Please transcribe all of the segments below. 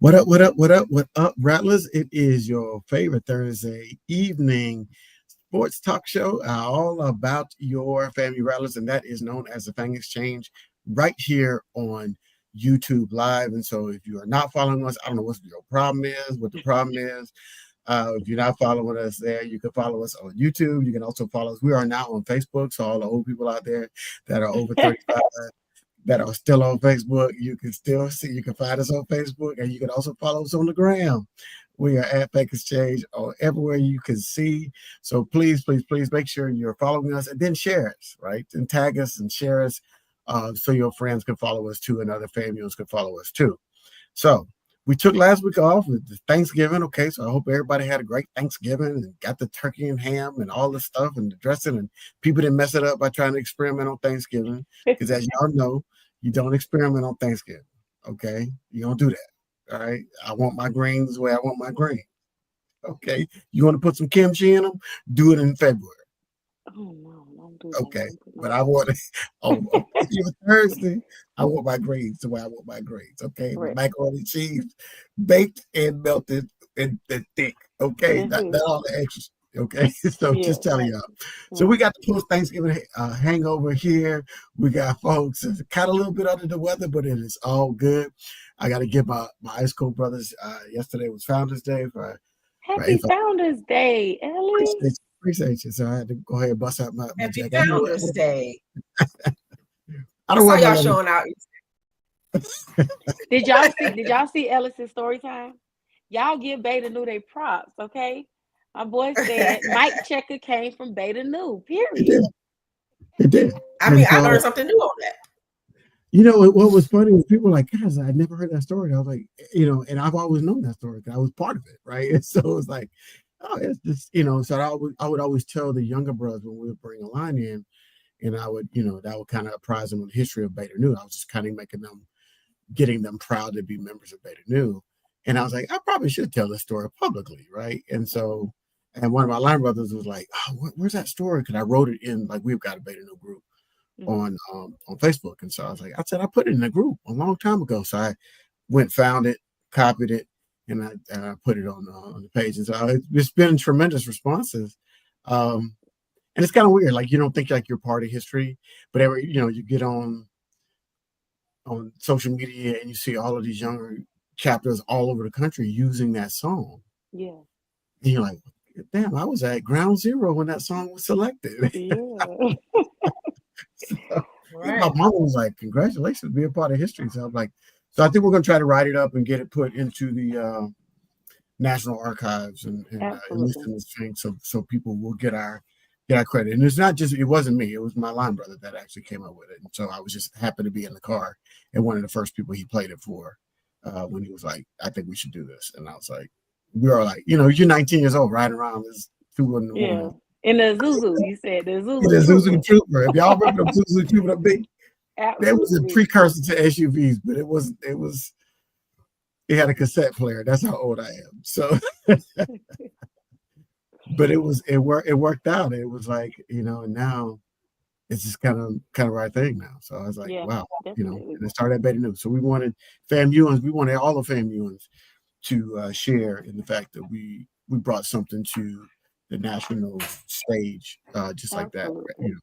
What up, what up, what up, what up, Rattlers? It is your favorite Thursday evening sports talk show all about your family Rattlers, and that is known as the Fang Exchange right here on YouTube Live. And so if you are not following us, I don't know what your problem is, what the problem is. If you're not following us there, you can follow us on YouTube. You can also follow us. We are now on Facebook, so all the old people out there that are over 35 that are still on Facebook. You can still see, you can find us on Facebook, and you can also follow us on the gram. We are at Fake Exchange or everywhere you can see. So please, please, please make sure you're following us and then share us, right? And tag us and share us so your friends can follow us too and other families can follow us too. So we took last week off with Thanksgiving. Okay, so I hope everybody had a great Thanksgiving and got the turkey and ham and all this stuff and the dressing, and people didn't mess it up by trying to experiment on Thanksgiving. Because as y'all know, you don't experiment on Thanksgiving. Okay, you don't do that. All right, I want my greens the way I want my greens. Okay, you want to put some kimchi in them? Do it in February. Oh no, don't do that. Okay, Don't put but no I want it on Thursday. I want my greens the way I want my greens. Okay, right. macaroni and cheese, baked and melted and thick. Okay, not all the extras. Okay, so Yeah. just telling y'all. So we Mm. got the post Thanksgiving hangover here. We got folks kind of a little bit under the weather, but it is all good. I got to give my ice cold brothers. Yesterday was Founders Day for Happy Founders Day, Ellie. appreciate you. So I had to go ahead and bust out my Happy jacket. Founders Day. I I don't saw wear my y'all leather. showing out. Did y'all see Ellis's story time? Y'all give Beta New they props, okay? My boy said Mike Checker came from Beta New, It period. did. It did. I And mean, I so, learned something new on that. what was funny was people were like, guys, I'd never heard that story. I was like, and I've always known that story because I was part of it, right? And so it was like, oh, it's just, so I would always tell the younger brothers when we would bring a line in, and I would, that would kind of apprise them of the history of Beta Nu. I was just kind of getting them proud to be members of Beta Nu. And I was like, I probably should tell this story publicly, right? And so, and one of my line brothers was like, oh, where's that story? Because I wrote it in, like, we've got a Beta Nu group Mhm. on Facebook. And so I said, I put it in a group a long time ago. So I went, found it, copied it, and I put it on the page. And so it's been tremendous responses. And it's kind of weird. Like, you don't think like you're part of history, but you get on social media and you see all of these younger chapters all over the country using that song. Yeah. And you're like, damn, I was at ground zero when that song was selected. Yeah. So, my Right. mom was like, congratulations, be a part of history. So I'm like, so I think we're going to try to write it up and get it put into the National Archives and at least Absolutely. in this thing, so people will get our credit. And it wasn't me; it was my line brother that actually came up with it. And so I was just happy to be in the car and one of the first people he played it for when he was like, "I think we should do this." And I was like, "We are like, you're 19 years old, riding around this 2 in the morning." Yeah. In the Zuzu, you said the The Zuzu Zuzu Trooper. Trooper. If y'all remember the Zuzu Trooper, that big, that was a Absolutely. precursor to SUVs, but it had a cassette player. That's how old I am. So but it worked out. It was like, and now it's just kind of our thing now. So I was like, Yeah, wow, definitely. and it started at Beta News. So we wanted we wanted all the FAMUans to share in the fact that we brought something to the national stage, just like that. Absolutely.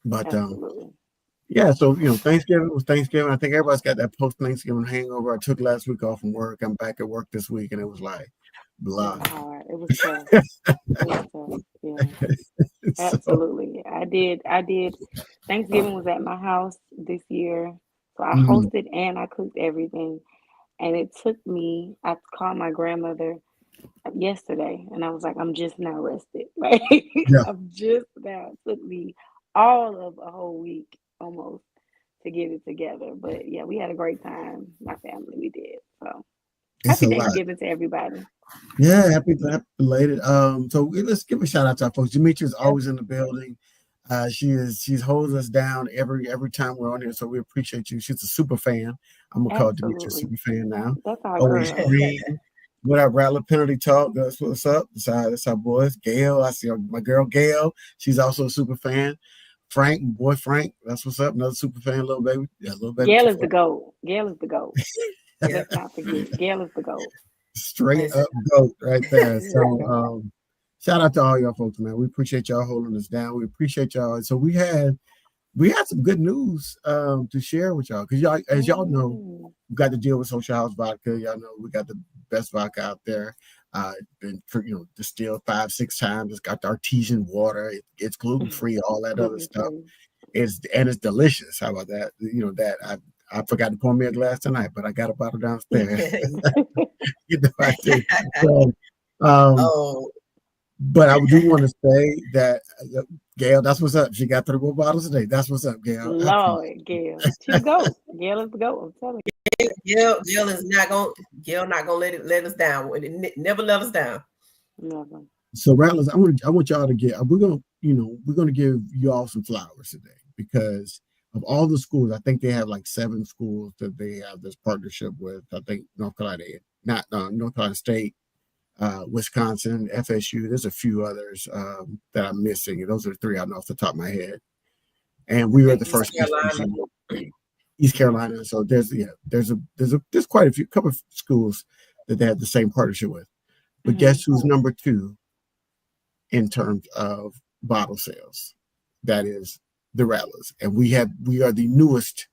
But Absolutely. yeah, so Thanksgiving was Thanksgiving. I think everybody's got that post Thanksgiving hangover. I took last week off from work. I'm back at work this week, and it was like It blah. was hard. It was tough. It was tough. Yeah. So Absolutely. I did. Thanksgiving was at my house this year. So I mm, hosted and I cooked everything. And it took me, I called my grandmother yesterday and I was like, I'm just now rested. Like, yeah, I'm just now. It took me all of a whole week almost to get it together. But yeah, we had a great time. My family, we did. So it's happy a lot. Thanksgiving to everybody. Yeah, happy belated. So let's give a shout out to our folks. Demetria's Yep. always in the building. She holds us down every time we're on here, so we appreciate you. She's a super fan. I'm gonna call Demetria a Absolutely. super fan now. That's our Always girl. green. What up, Rattler Penalty Talk? That's what's up. That's our boys. Gail, I see my girl Gail. She's also a super fan. Frank, boy Frank, that's what's up. Another super fan, little baby. Yeah, little baby Gail too is the far. goat. Gail is the goat. Let's not forget, Gail is the GOAT. Straight Listen, up goat right there. She's the So GOAT. shout out to all y'all folks, man. We appreciate y'all holding us down. We appreciate y'all. So we had some good news to share with y'all because y'all, as y'all know, Mm. we got to deal with Social House Vodka. Y'all know we got the best vodka out there. Been distilled 5-6 times. It's got the artesian water. It's gluten free. All that other Gluten stuff. free. It's delicious. How about that? That I forgot to pour me a glass tonight, but I got a bottle downstairs. I did. So, um, oh, but I do want to say that Gail, that's what's up. She got 3 more bottles today. That's what's up, Gail. I appreciate Lord, Gail. She the GOAT. Gail is the GOAT. I'm telling Gail is not gonna Gail not gonna let us down. Never let us down. you. Never. So Rattlers, I want y'all to get we're gonna give you all some flowers today because of all the schools. I think they have like 7 schools that they have this partnership with. I think North Carolina, not North Carolina State, Wisconsin, FSU. There's a few others that I'm missing. Those are the 3 I know off the top of my head. And I we were think the East first Carolina. East Carolina. So there's quite a few couple of schools that they have the same partnership with. But Mm-hmm. guess who's number 2 in terms of bottle sales? That is the Rattlers, and we are the newest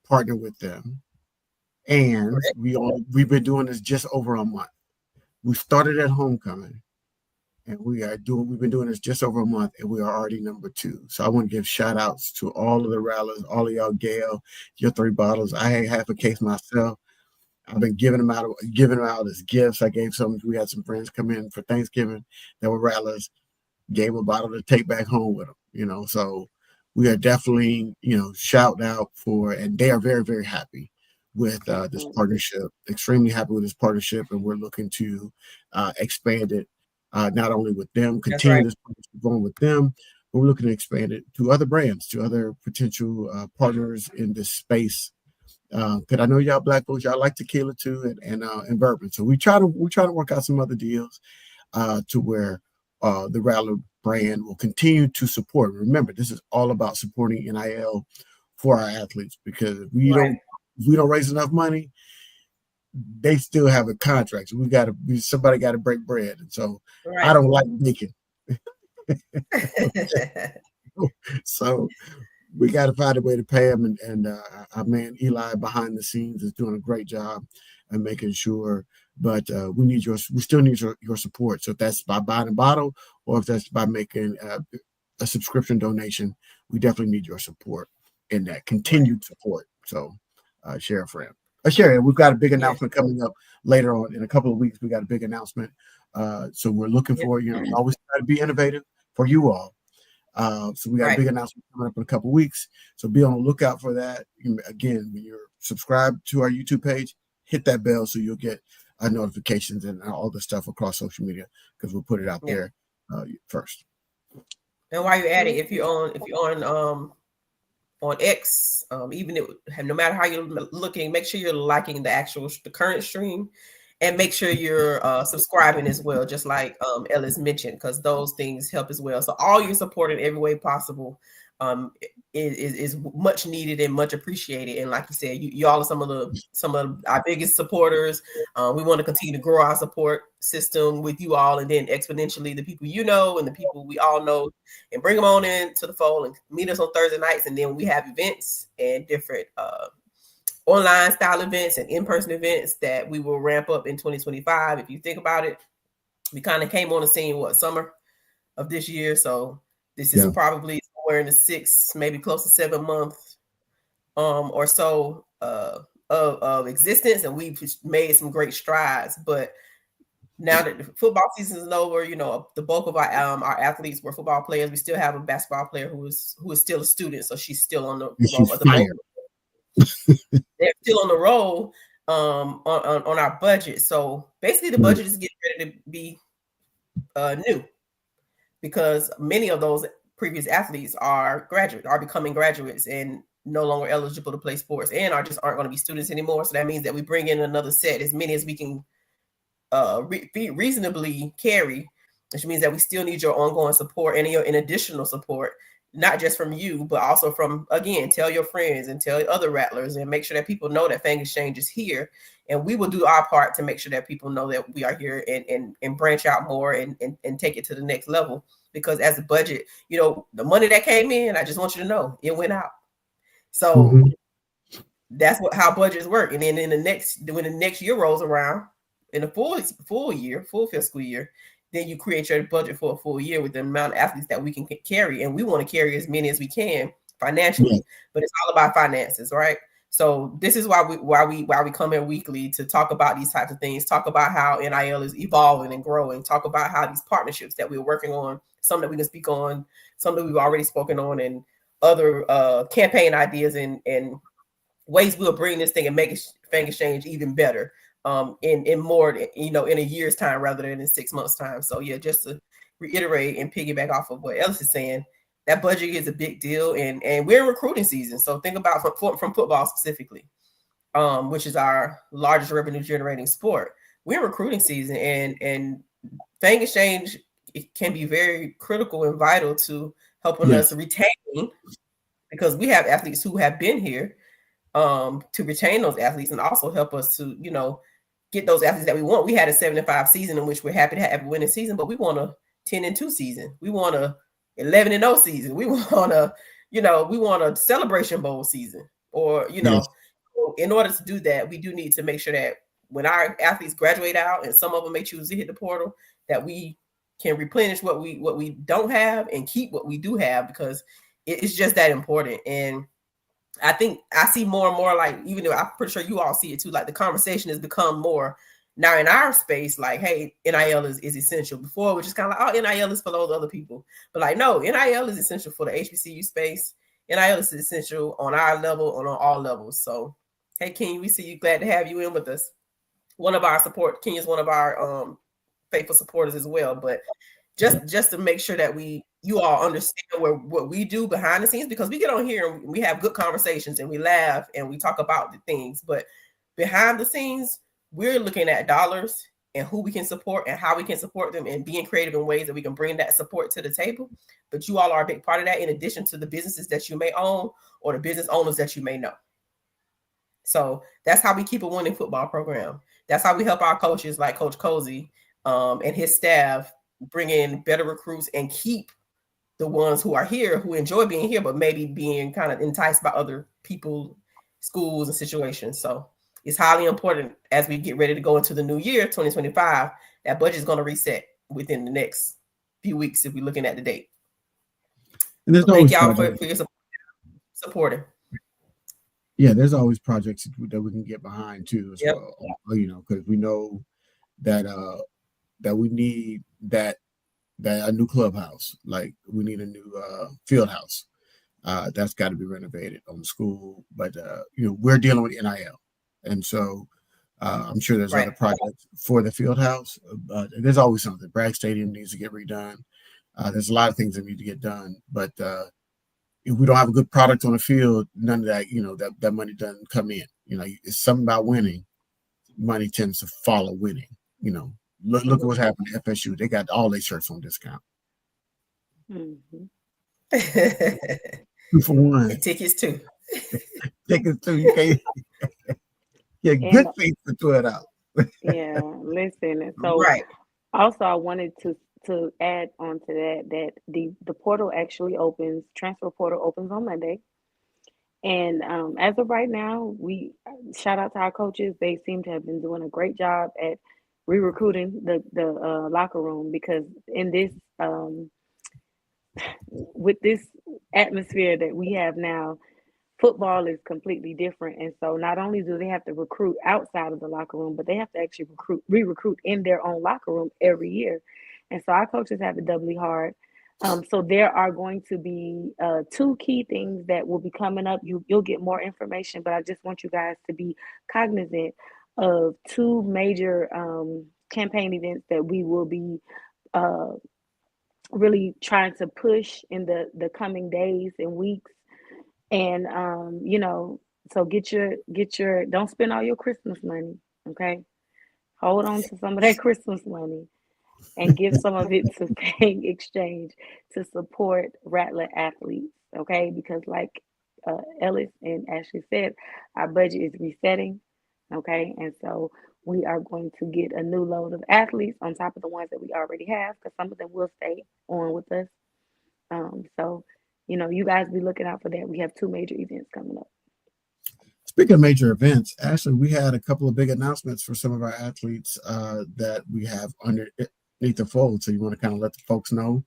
partner with them, and Correct. we've been doing this just over a month. We started at homecoming, and we've been doing this just over a month, and we are already number 2. So I want to give shout outs to all of the Rattlers, all of y'all, Gail, your 3 bottles. I had half a case myself. I've been giving them out as gifts. I gave some. We had some friends come in for Thanksgiving that were Rattlers. Gave a bottle to take back home with them. So we are definitely, shout out for, and they are very, very happy with this Excellent. partnership, extremely happy with this partnership, and we're looking to expand it not only with them, That's continue right. this partnership going with them, but we're looking to expand it to other brands, to other potential partners in this space. Because I know y'all black folks, y'all like tequila too, and bourbon. So we try to work out some other deals to where the Rattler brand will continue to support. Remember, this is all about supporting NIL for our athletes because Right. if we don't raise enough money, they still have a contract. So somebody got to break bread, and so I Right. don't like bacon. So we got to find a way to pay them. And our man Eli behind the scenes is doing a great job and making sure. But we still need your support. So if that's by buying a bottle or if that's by making a subscription donation, we definitely need your support in that Right. continued support. So share a friend. Share it. We've got a big Yes. announcement coming up later on in a couple of weeks. We got a big announcement. So we're looking Yep. for, always try to be innovative for you all. So we got a Right. big announcement coming up in a couple of weeks. So be on the lookout for that. Again, when you're subscribed to our YouTube page, hit that bell so you'll get notifications and all the stuff across social media because we'll put it out Yeah. there first. And while you're at it, if you're Mhm. on X, even if, no matter how you're looking, make sure you're liking the current stream, and make sure you're subscribing as well, just like Ellis mentioned, because those things help as well. So all your support in every way possible is much needed and much appreciated. And like you said, you all are some of our biggest supporters. We want to continue to grow our support system with you all, and then exponentially the people and the people we all know, and bring them on into the fold and meet us on Thursday nights. And then we have events and different online style events and in-person events that we will ramp up in 2025. If you think about it, we kind of came on the scene summer of this year, so this is Yeah. probably somewhere in the 6, maybe close to 7 months or so of existence, and we've made some great strides. But now that the football season is over, the bulk of our athletes were football players. We still have a basketball player who is still a student, so she's still on the And roll. she's But the bulk, fired. they're still on the roll on our budget. So basically, the budget is getting ready to be new, because many of those previous athletes are becoming graduates and no longer eligible to play sports, and aren't going to be students anymore. So that means that we bring in another set, as many as we can reasonably carry, which means that we still need your ongoing support and your additional support. not just from you, but also from, again, tell your friends and tell other rattlers, and make sure that people know that Fang Exchange is here. And we will do our part to make sure that people know that we are here, and branch out more, and take it to the next level. Because as a budget, the money that came in, I just want you to know it went out. So Mhm. that's how budgets work. And then when the next year rolls around, in a full fiscal year, then you create your budget for a full year with the amount of athletes that we can carry. And we want to carry as many as we can Yeah. financially, but it's all about finances, right? So this is why we come here weekly to talk about these types of things, talk about how NIL is evolving and growing, talk about how these partnerships that we're working on, some that we can speak on, some that we've already spoken on, and other campaign ideas, and ways we'll bring this thing and make Fang Exchange even better, in more, in a year's time rather than in 6 months' time. So yeah, just to reiterate and piggyback off of what Ellis is saying, that budget is a big deal, and we're in recruiting season. So think about from football specifically, which is our largest revenue generating sport. We're in recruiting season, and Fang Exchange, it can be very critical and vital to helping us Yes. retain, because we have athletes who have been here, to retain those athletes, and also help us to, get those athletes that we want. We had a 7-5 season in which we're happy to have a winning season, but we want a 10-2 season. We want a 11-0 season. We want we want a Celebration Bowl season, or Yes. in order to do that, we do need to make sure that when our athletes graduate out, and some of them may choose to hit the portal, that we can replenish what we don't have and keep what we do have, because it's just that important. And I think I see more and more, like, even though I'm pretty sure you all see it too, like the conversation has become more now in our space, like, hey, NIL is essential. Before it was just kind of like, oh, NIL is for those other people. But like, no, NIL is essential for the HBCU space. NIL is essential on our level, on all levels. So, hey, King, we see you. Glad to have you in with us. King is one of our faithful supporters as well. But just to make sure that you all understand what we do behind the scenes, because we get on here and we have good conversations and we laugh and we talk about the things, but behind the scenes, we're looking at dollars and who we can support and how we can support them, and being creative in ways that we can bring that support to the table. But you all are a big part of that, in addition to the businesses that you may own or the business owners that you may know. So that's how we keep a winning football program. That's how we help our coaches, like Coach Cozy, and his staff, bring in better recruits and keep the ones who are here, who enjoy being here, but maybe being kind of enticed by other people, schools, and situations. So it's highly important as we get ready to go into the new year, 2025. That budget is going to reset within the next few weeks if we're looking at the date. And there's So thank always y'all projects. for your supporting. Yeah, there's always projects that we can get behind too as Yep. well. Because we know that that we need that a new clubhouse, like we need a new field house. That's got to be renovated on the school, but we're dealing with NIL, and so I'm sure there's Right. other projects for the field house, but there's always something. Bragg Stadium needs to get redone. There's a lot of things that need to get done, but if we don't have a good product on the field, none of that, that money doesn't come in. It's something about winning. Money tends to follow winning. Look at what's happened to FSU. They got all their shirts on discount. Mm-hmm. 2 for 1. And tickets too. Tickets too. You can't get And good seats for $12. yeah, listen. And so Right. also I wanted to add on to that the portal actually opens, transfer portal opens on Monday. And as of right now, we shout out to our coaches. They seem to have been doing a great job at re-recruiting the locker room, because in this with this atmosphere that we have now, football is completely different. And so not only do they have to recruit outside of the locker room, but they have to actually re-recruit in their own locker room every year. And so our coaches have it doubly hard. So there are going to be two key things that will be coming up. You'll get more information, but I just want you guys to be cognizant of two major campaign events that we will be uh, really trying to push in the coming days and weeks. And so get your don't spend all your Christmas money, okay? Hold on to some of that Christmas money. and give some of it to Fang Exchange to support Rattler athletes. Okay, because like Ellis and Ashley said, our budget is resetting. Okay, and so we are going to get a new load of athletes on top of the ones that we already have, because some of them will stay on with us. So you guys be looking out for that. We have two major events coming up. Speaking of major events, actually, we had a couple of big announcements for some of our athletes that we have underneath the fold. So you want to kind of let the folks know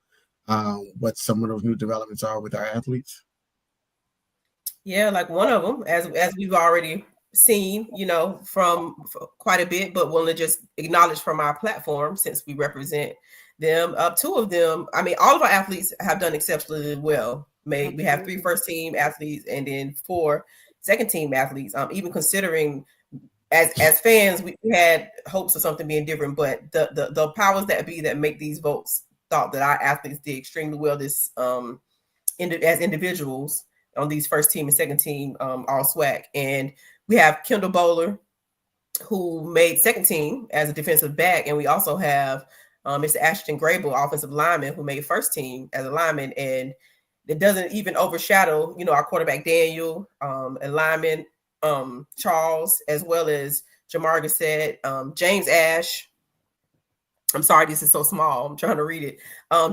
what some of those new developments are with our athletes? Yeah, like one of them, as we've already seen, from quite a bit, but want to just acknowledge from our platform since we represent them. Two of them, I mean, all of our athletes have done exceptionally well. We have 3 first team athletes and then 4 second team athletes. Even considering as fans, we had hopes of something being different, but the powers that be that make these votes thought that our athletes did extremely well this as individuals on these first team and second team all SWAC. And we have Kendall Bowler, who made second team as a defensive back, and we also have Mr. Ashton Grable, offensive lineman, who made first team as a lineman. And it doesn't even overshadow, our quarterback Daniel, and lineman Charles, as well as Jamar Gassett, James Ash. I'm sorry, this is so small. I'm trying to read it.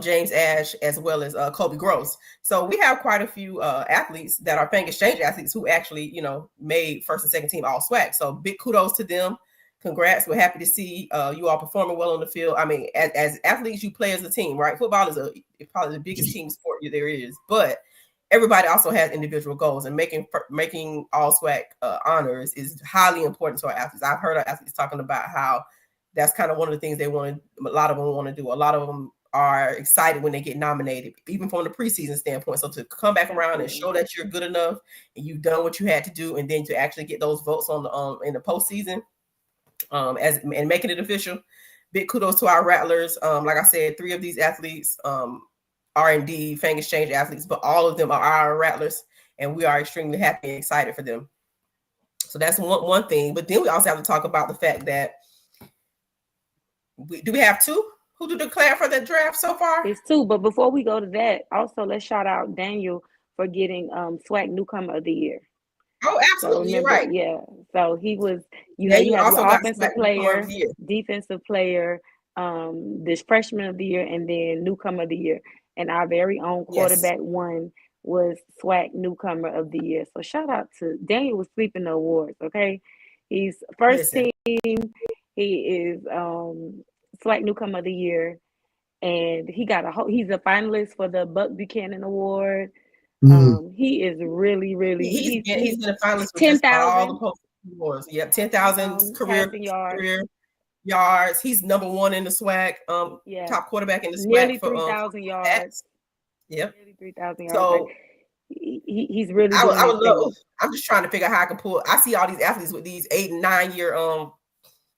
James Ash, as well as Kobe Gross. So we have quite a few athletes that are Fang Exchange athletes who actually, made first and second team all SWAC. So big kudos to them. Congrats. We're happy to see you all performing well on the field. I mean, as athletes, you play as a team, right? Football is probably the biggest team sport there is, but everybody also has individual goals, and making all SWAC honors is highly important to our athletes. I've heard our athletes talking about how that's kind of one of the things a lot of them want to do. A lot of them are excited when they get nominated, even from the preseason standpoint. So to come back around and show that you're good enough and you've done what you had to do, and then to actually get those votes on in the postseason, and making it official. Big kudos to our Rattlers. Like I said, 3 of these athletes are indeed Fang Exchange athletes, but all of them are our Rattlers, and we are extremely happy and excited for them. So that's one thing. But then we also have to talk about the fact that we have 2 who do declare for the draft so far? It's 2, but before we go to that, also let's shout out Daniel for getting SWAC Newcomer of the Year. Oh, absolutely, so remember, you're right. Yeah, so he was. You also have your got offensive player, defensive player, this freshman of the year, and then newcomer of the year. And our very own quarterback one was SWAC Newcomer of the Year. So shout out to Daniel was sweeping the awards. Okay, he's first team. He is SWAC Newcomer of the Year, and he's a finalist for the Buck Buchanan Award. He is really, really. He's been a finalist for 10,000 all the post awards. Yep, 10,000 career yards. He's number 1 in the SWAC. Top quarterback in the SWAC. Nearly 3,000 yards. Yep. Nearly 3,000 yards. So he's really. I would love. I'm just trying to figure out how I can pull. I see all these athletes with these 8 and 9 year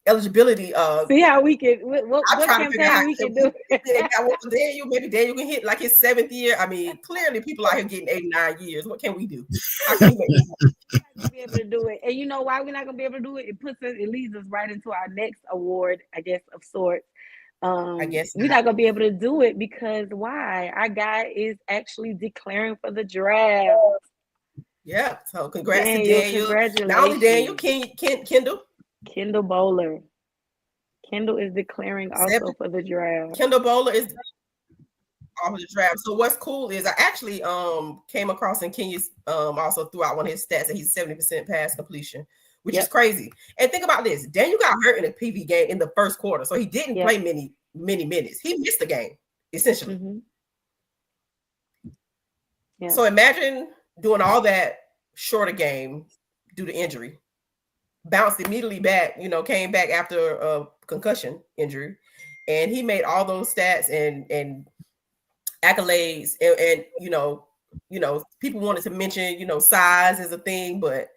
eligibility. See how we can. What campaign we can do? Maybe Daniel can hit like his 7th year. I mean, clearly people out here getting 8 and 9 years. What can we do? How can we be able to do it? And you know why we're not gonna be able to do it? It leads us right into our next award, I guess, of sorts. I guess we're not gonna be able to do it because why? Our guy is actually declaring for the draft. Yeah. So congrats to Daniel. Congratulations. Not only Daniel, Kendall. Kendall Bowler. Kendall is declaring also for the draft. Kendall Bowler is off of the draft. So what's cool is I actually came across in Kenya's also threw out one of his stats that he's 70% pass completion, which is crazy. And think about this: Daniel got hurt in a PV game in the first quarter, so he didn't play many minutes. He missed the game essentially. Mm-hmm. So imagine doing all that short a game due to injury. Bounced immediately back, came back after a concussion injury, and he made all those stats and accolades, and people wanted to mention, size is a thing, but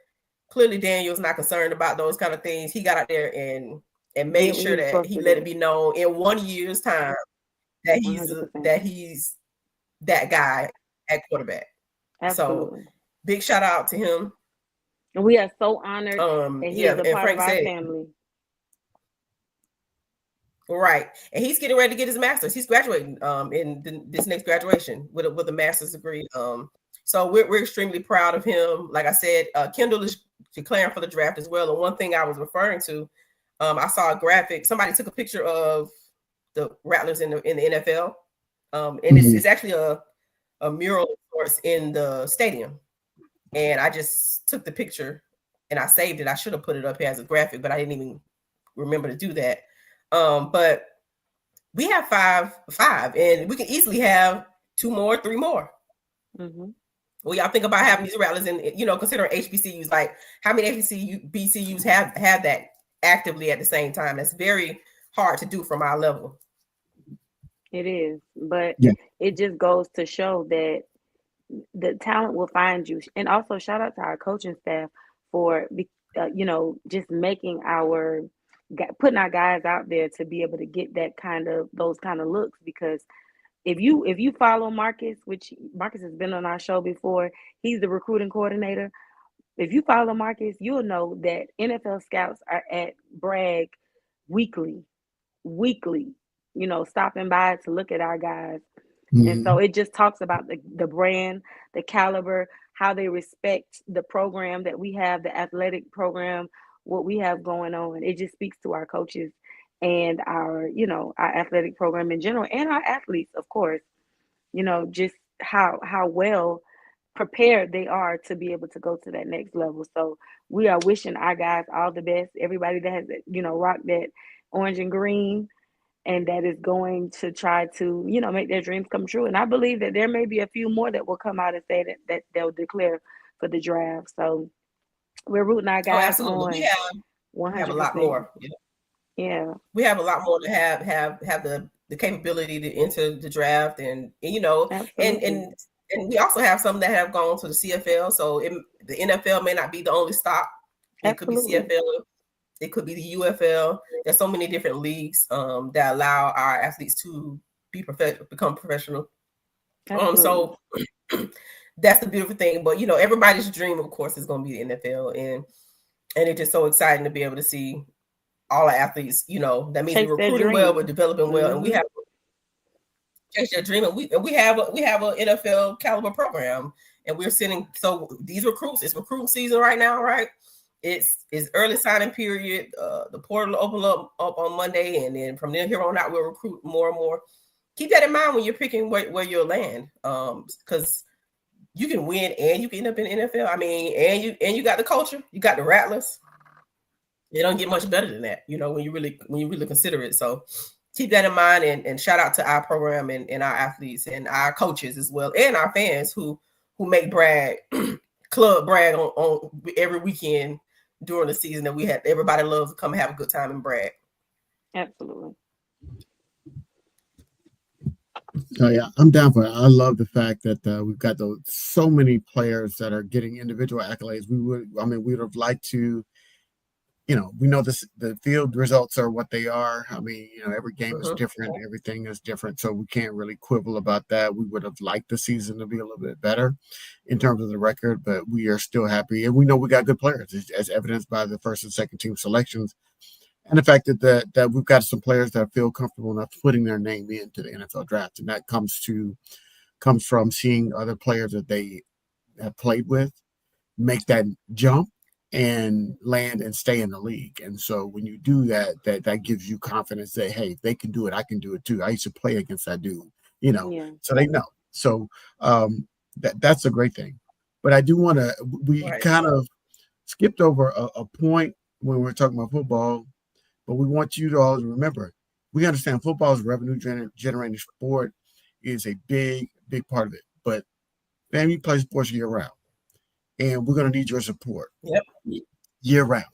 clearly Daniel's not concerned about those kind of things. He got out there and made sure that he let it be known in 1 year's time that he's that guy at quarterback. Absolutely. So big shout out to him. And we are so honored that he is a part of our family. Right, and he's getting ready to get his master's. He's graduating this next graduation with a master's degree. So we're extremely proud of him. Like I said, Kendall is declaring for the draft as well. And one thing I was referring to, I saw a graphic. Somebody took a picture of the Rattlers in the NFL, and it's actually a mural of sorts in the stadium. And I just took the picture and I saved it. I should have put it up here as a graphic, but I didn't even remember to do that. But we have five, and we can easily have 2 more, 3 more. Mm-hmm. Well, y'all think about having these Rattlers, and considering HBCUs, like how many HBCUs have that actively at the same time? That's very hard to do from our level. It is, but it just goes to show that the talent will find you. And also shout out to our coaching staff for just making putting our guys out there to be able to get those kind of looks. Because if you follow Marcus, which Marcus has been on our show before, he's the recruiting coordinator. If you follow Marcus, you'll know that NFL scouts are at Bragg weekly, stopping by to look at our guys. And so it just talks about the brand, the caliber, how they respect the program that we have, the athletic program, what we have going on. It just speaks to our coaches and our athletic program in general, and our athletes, of course, just how well prepared they are to be able to go to that next level. So we are wishing our guys all the best. Everybody that has, rocked that orange and green, and that is going to try to, make their dreams come true. And I believe that there may be a few more that will come out and say that they'll declare for the draft. So we're rooting our guys on. We have a lot more. Yeah. We have a lot more to have the capability to enter the draft, and and we also have some that have gone to the CFL. So the NFL may not be the only stop. It could be CFL. It could be the UFL. There's so many different leagues that allow our athletes to become professional. So that's the beautiful thing. But everybody's dream, of course, is going to be the NFL, and it's just so exciting to be able to see all our athletes. That means we're recruiting well, we're developing well, and we have chase their dream. And we have an NFL caliber program, and we're sending. So these recruits, it's recruiting season right now, right? It's early signing period. The portal will open up on Monday, and then from here on out, we'll recruit more and more. Keep that in mind when you're picking where you'll land, because you can win and you can end up in the NFL. I mean, and you got the culture, you got the Rattlers. It don't get much better than that, when you really consider it. So keep that in mind, and shout out to our program and our athletes and our coaches as well, and our fans who make Bragg Club Bragg on every weekend during the season that we have. Everybody loves to come have a good time in Bragg. Absolutely. Oh yeah, I'm down for it. I love the fact that we've got so many players that are getting individual accolades. We would have liked to, we know the field results are what they are. I mean, every game is different, everything is different, so we can't really quibble about that. We would have liked the season to be a little bit better in terms of the record, but we are still happy, and we know we got good players, as evidenced by the first and second team selections, and the fact that we've got some players that feel comfortable enough putting their name into the NFL draft, and that comes from seeing other players that they have played with make that jump and land and stay in the league. And so when you do that gives you confidence that, hey, if they can do it, I can do it too. I used to play against that dude, so they know. So that's a great thing. But I do want to, we kind of skipped over a point when we were talking about football, but we want you to all to remember, we understand football is a revenue generating sport, is a big part of it, but family plays sports year round. And we're going to need your support year round.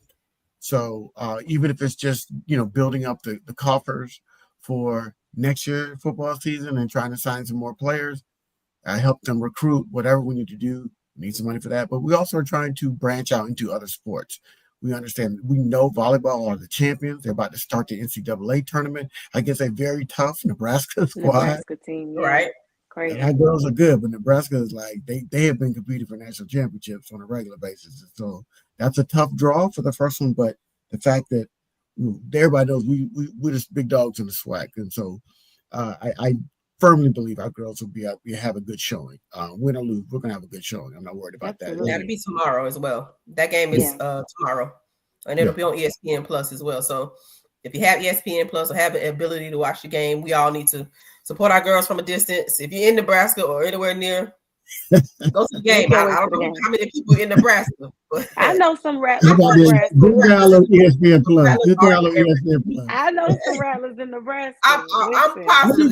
So even if it's just, building up the coffers for next year football season and trying to sign some more players, help them recruit, whatever we need to do, we need some money for that. But we also are trying to branch out into other sports. We understand, we know volleyball are the champions. They're about to start the NCAA tournament against a very tough Nebraska squad. Nebraska team, right? Crazy. And our girls are good, but Nebraska is like, they have been competing for national championships on a regular basis. So that's a tough draw for the first one, but the fact that everybody knows we're just big dogs in the SWAC, and so I firmly believe our girls will be have a good showing. Win or lose, we're gonna have a good showing. I'm not worried about that. Absolutely. That'll be tomorrow as well. That game is tomorrow, and it'll be on ESPN Plus as well. So if you have ESPN Plus or have the ability to watch the game, we all need to support our girls from a distance. If you're in Nebraska or anywhere near, go to the game. I don't know how many people in Nebraska. But I know some How Rattlers about in this? Nebraska. Bring down ESPN Plus. Just download ESPN Plus. I know some Rattlers in Nebraska. I'm positive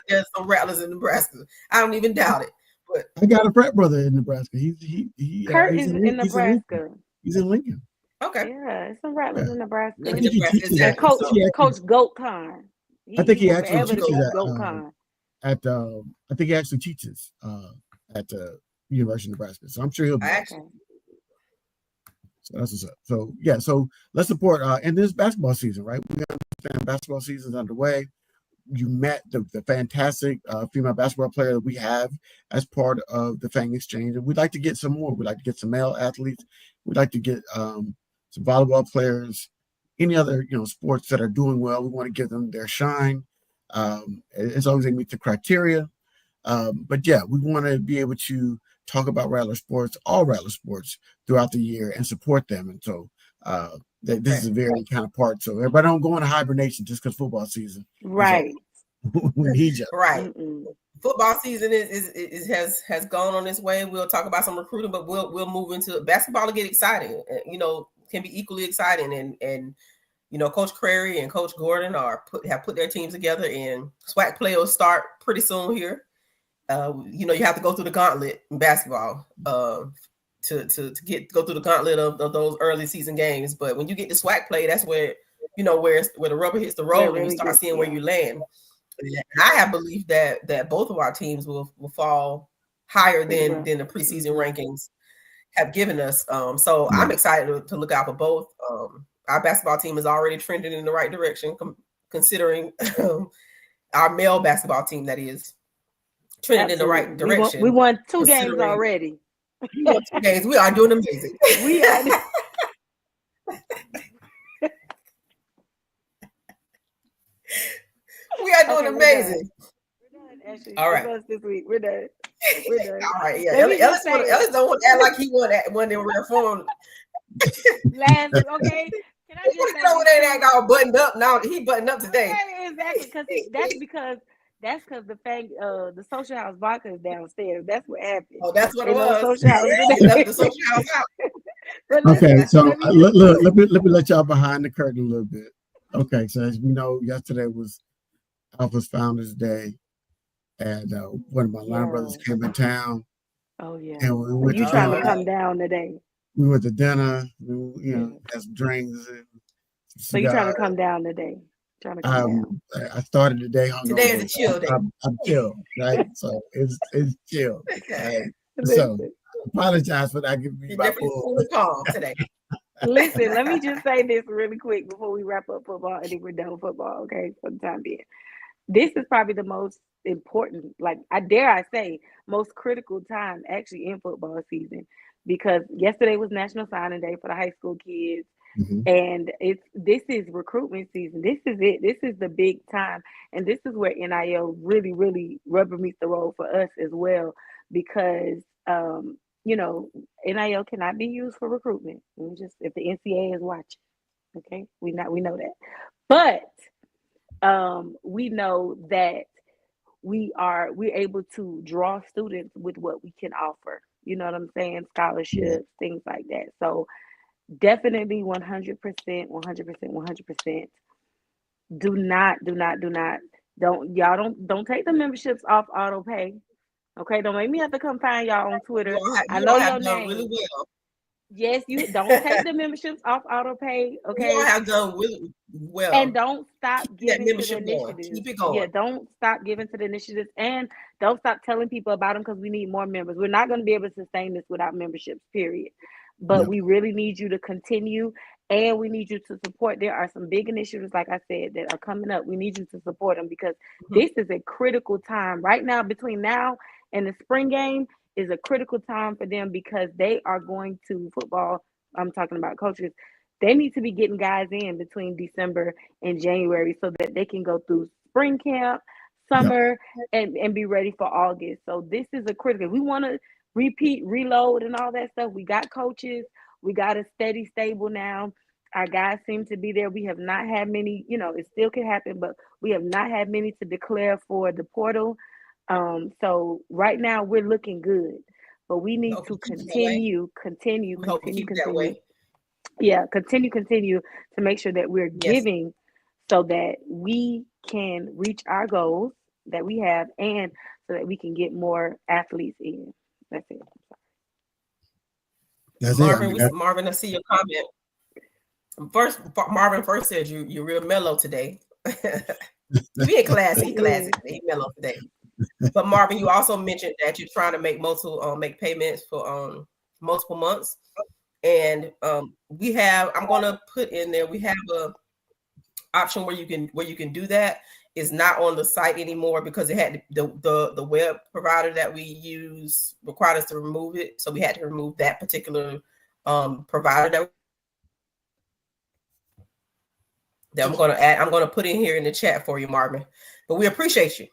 there's some Rattlers in Nebraska. I don't even doubt it. But I got a frat brother in Nebraska. Kurt is in Nebraska. He's in Lincoln. Okay. Yeah, it's some Rattlers in Nebraska. I think he teaches at Coach GoatCon. I think he actually teaches at I think he actually teaches at the University of Nebraska. So I'm sure he'll be actually. So that's what's up. So yeah, so let's support and this basketball season, right? We understand basketball season's underway. You met the fantastic female basketball player that we have as part of the Fang Exchange, and we'd like to get some more. We'd like to get some male athletes. We'd like to get some volleyball players, any other sports that are doing well. We want to give them their shine as long as they meet the criteria. But yeah, we want to be able to talk about Rattler sports, all Rattler sports throughout the year, and support them. And so this is a very kind of part. So everybody don't go into hibernation just because football season. Right. We need you. Right. Football season has gone on its way. We'll talk about some recruiting, but we'll move into basketball to get exciting. Can be equally exciting. And Coach Crary and Coach Gordon have put their teams together, and SWAC play will start pretty soon here. You have to go through the gauntlet in basketball to go through the gauntlet of those early season games. But when you get to SWAC play, that's where where the rubber hits the road and you start seeing where you land. And I have belief that both of our teams will fall higher than the preseason rankings have given us. So I'm excited to look out for both. Our basketball team is already trending in the right direction, considering our male basketball team that is trending in the right direction. We won 2 games already. We won 2 games. We are doing amazing. We are. We are doing amazing. We're done, Ashley. All right. This week. We're done. All right. Yeah. Ellis don't want to act like he won in rare form. Last week, okay. Can I just get over there and act all buttoned up? Now he buttoned up today. Okay, exactly, because the Fang, the social house vodka is downstairs. That's what happened. Oh, that's what it was. Social house. The social house out. Okay, so let me let y'all behind the curtain a little bit. Okay, so as we know, yesterday was Alpha's Founders Day, and one of my line brothers came in town. Oh yeah. And we went you trying to come down today? We went to dinner. Had some drinks. And so you trying to come down today? Trying to come down. I started the day hungover. Today is a chill day. I'm chill, right? So it's chill. Okay. Right? So apologize for that. You're definitely cool calm today. Listen, let me just say this really quick before we wrap up football. I think we're done with football, okay, for the time being. This is probably the most important, I say, most critical time actually in football season, because yesterday was National Signing Day for the high school kids. And this is recruitment season. This is it. This is the big time. And this is where NIL really, really rubber meets the road for us as well, because NIL cannot be used for recruitment. If the NCAA is watching, okay, we know that. But we know that we're able to draw students with what we can offer. You know what I'm saying? Scholarships, things like that. So definitely 100%. Don't take the memberships off auto pay. Okay, don't make me have to come find y'all on Twitter. I know your name. Really well. Yes, you don't take the memberships off auto pay. Okay, you have done really well, and don't stop giving to the initiatives. Keep it going. Yeah, don't stop giving to the initiatives, and don't stop telling people about them, because we need more members. We're not going to be able to sustain this without memberships. Period. But we really need you to continue, and we need you to support. There are some big initiatives, like I said, that are coming up. We need you to support them, because this is a critical time right now. Between now and the spring game is a critical time for them, because they are going to football. I'm talking about coaches. They need to be getting guys in between December and January so that they can go through spring camp, Yep. summer, and be ready for August. So this is a critical. We want to repeat, reload, and all that stuff. We got coaches. We got a steady stable now. Our guys seem to be there. We have not had many, it still can happen, but we have not had many to declare for the portal. So right now we're looking good, but we need to continue, that way. yeah, continue to make sure that we're Yes. giving so that we can reach our goals that we have and so that we can get more athletes in. That's it. That's Marvin, it. Marvin, I see your comment. Marvin first said you're real mellow today. He classy, he mellow today. But Marvin, you also mentioned that you're trying to make make payments for multiple months. And I'm gonna put in there, we have a option where you can do that. Is not on the site anymore because it had the web provider that we use required us to remove it. So we had to remove that particular provider that I'm gonna put in here in the chat for you, Marvin. But we appreciate you.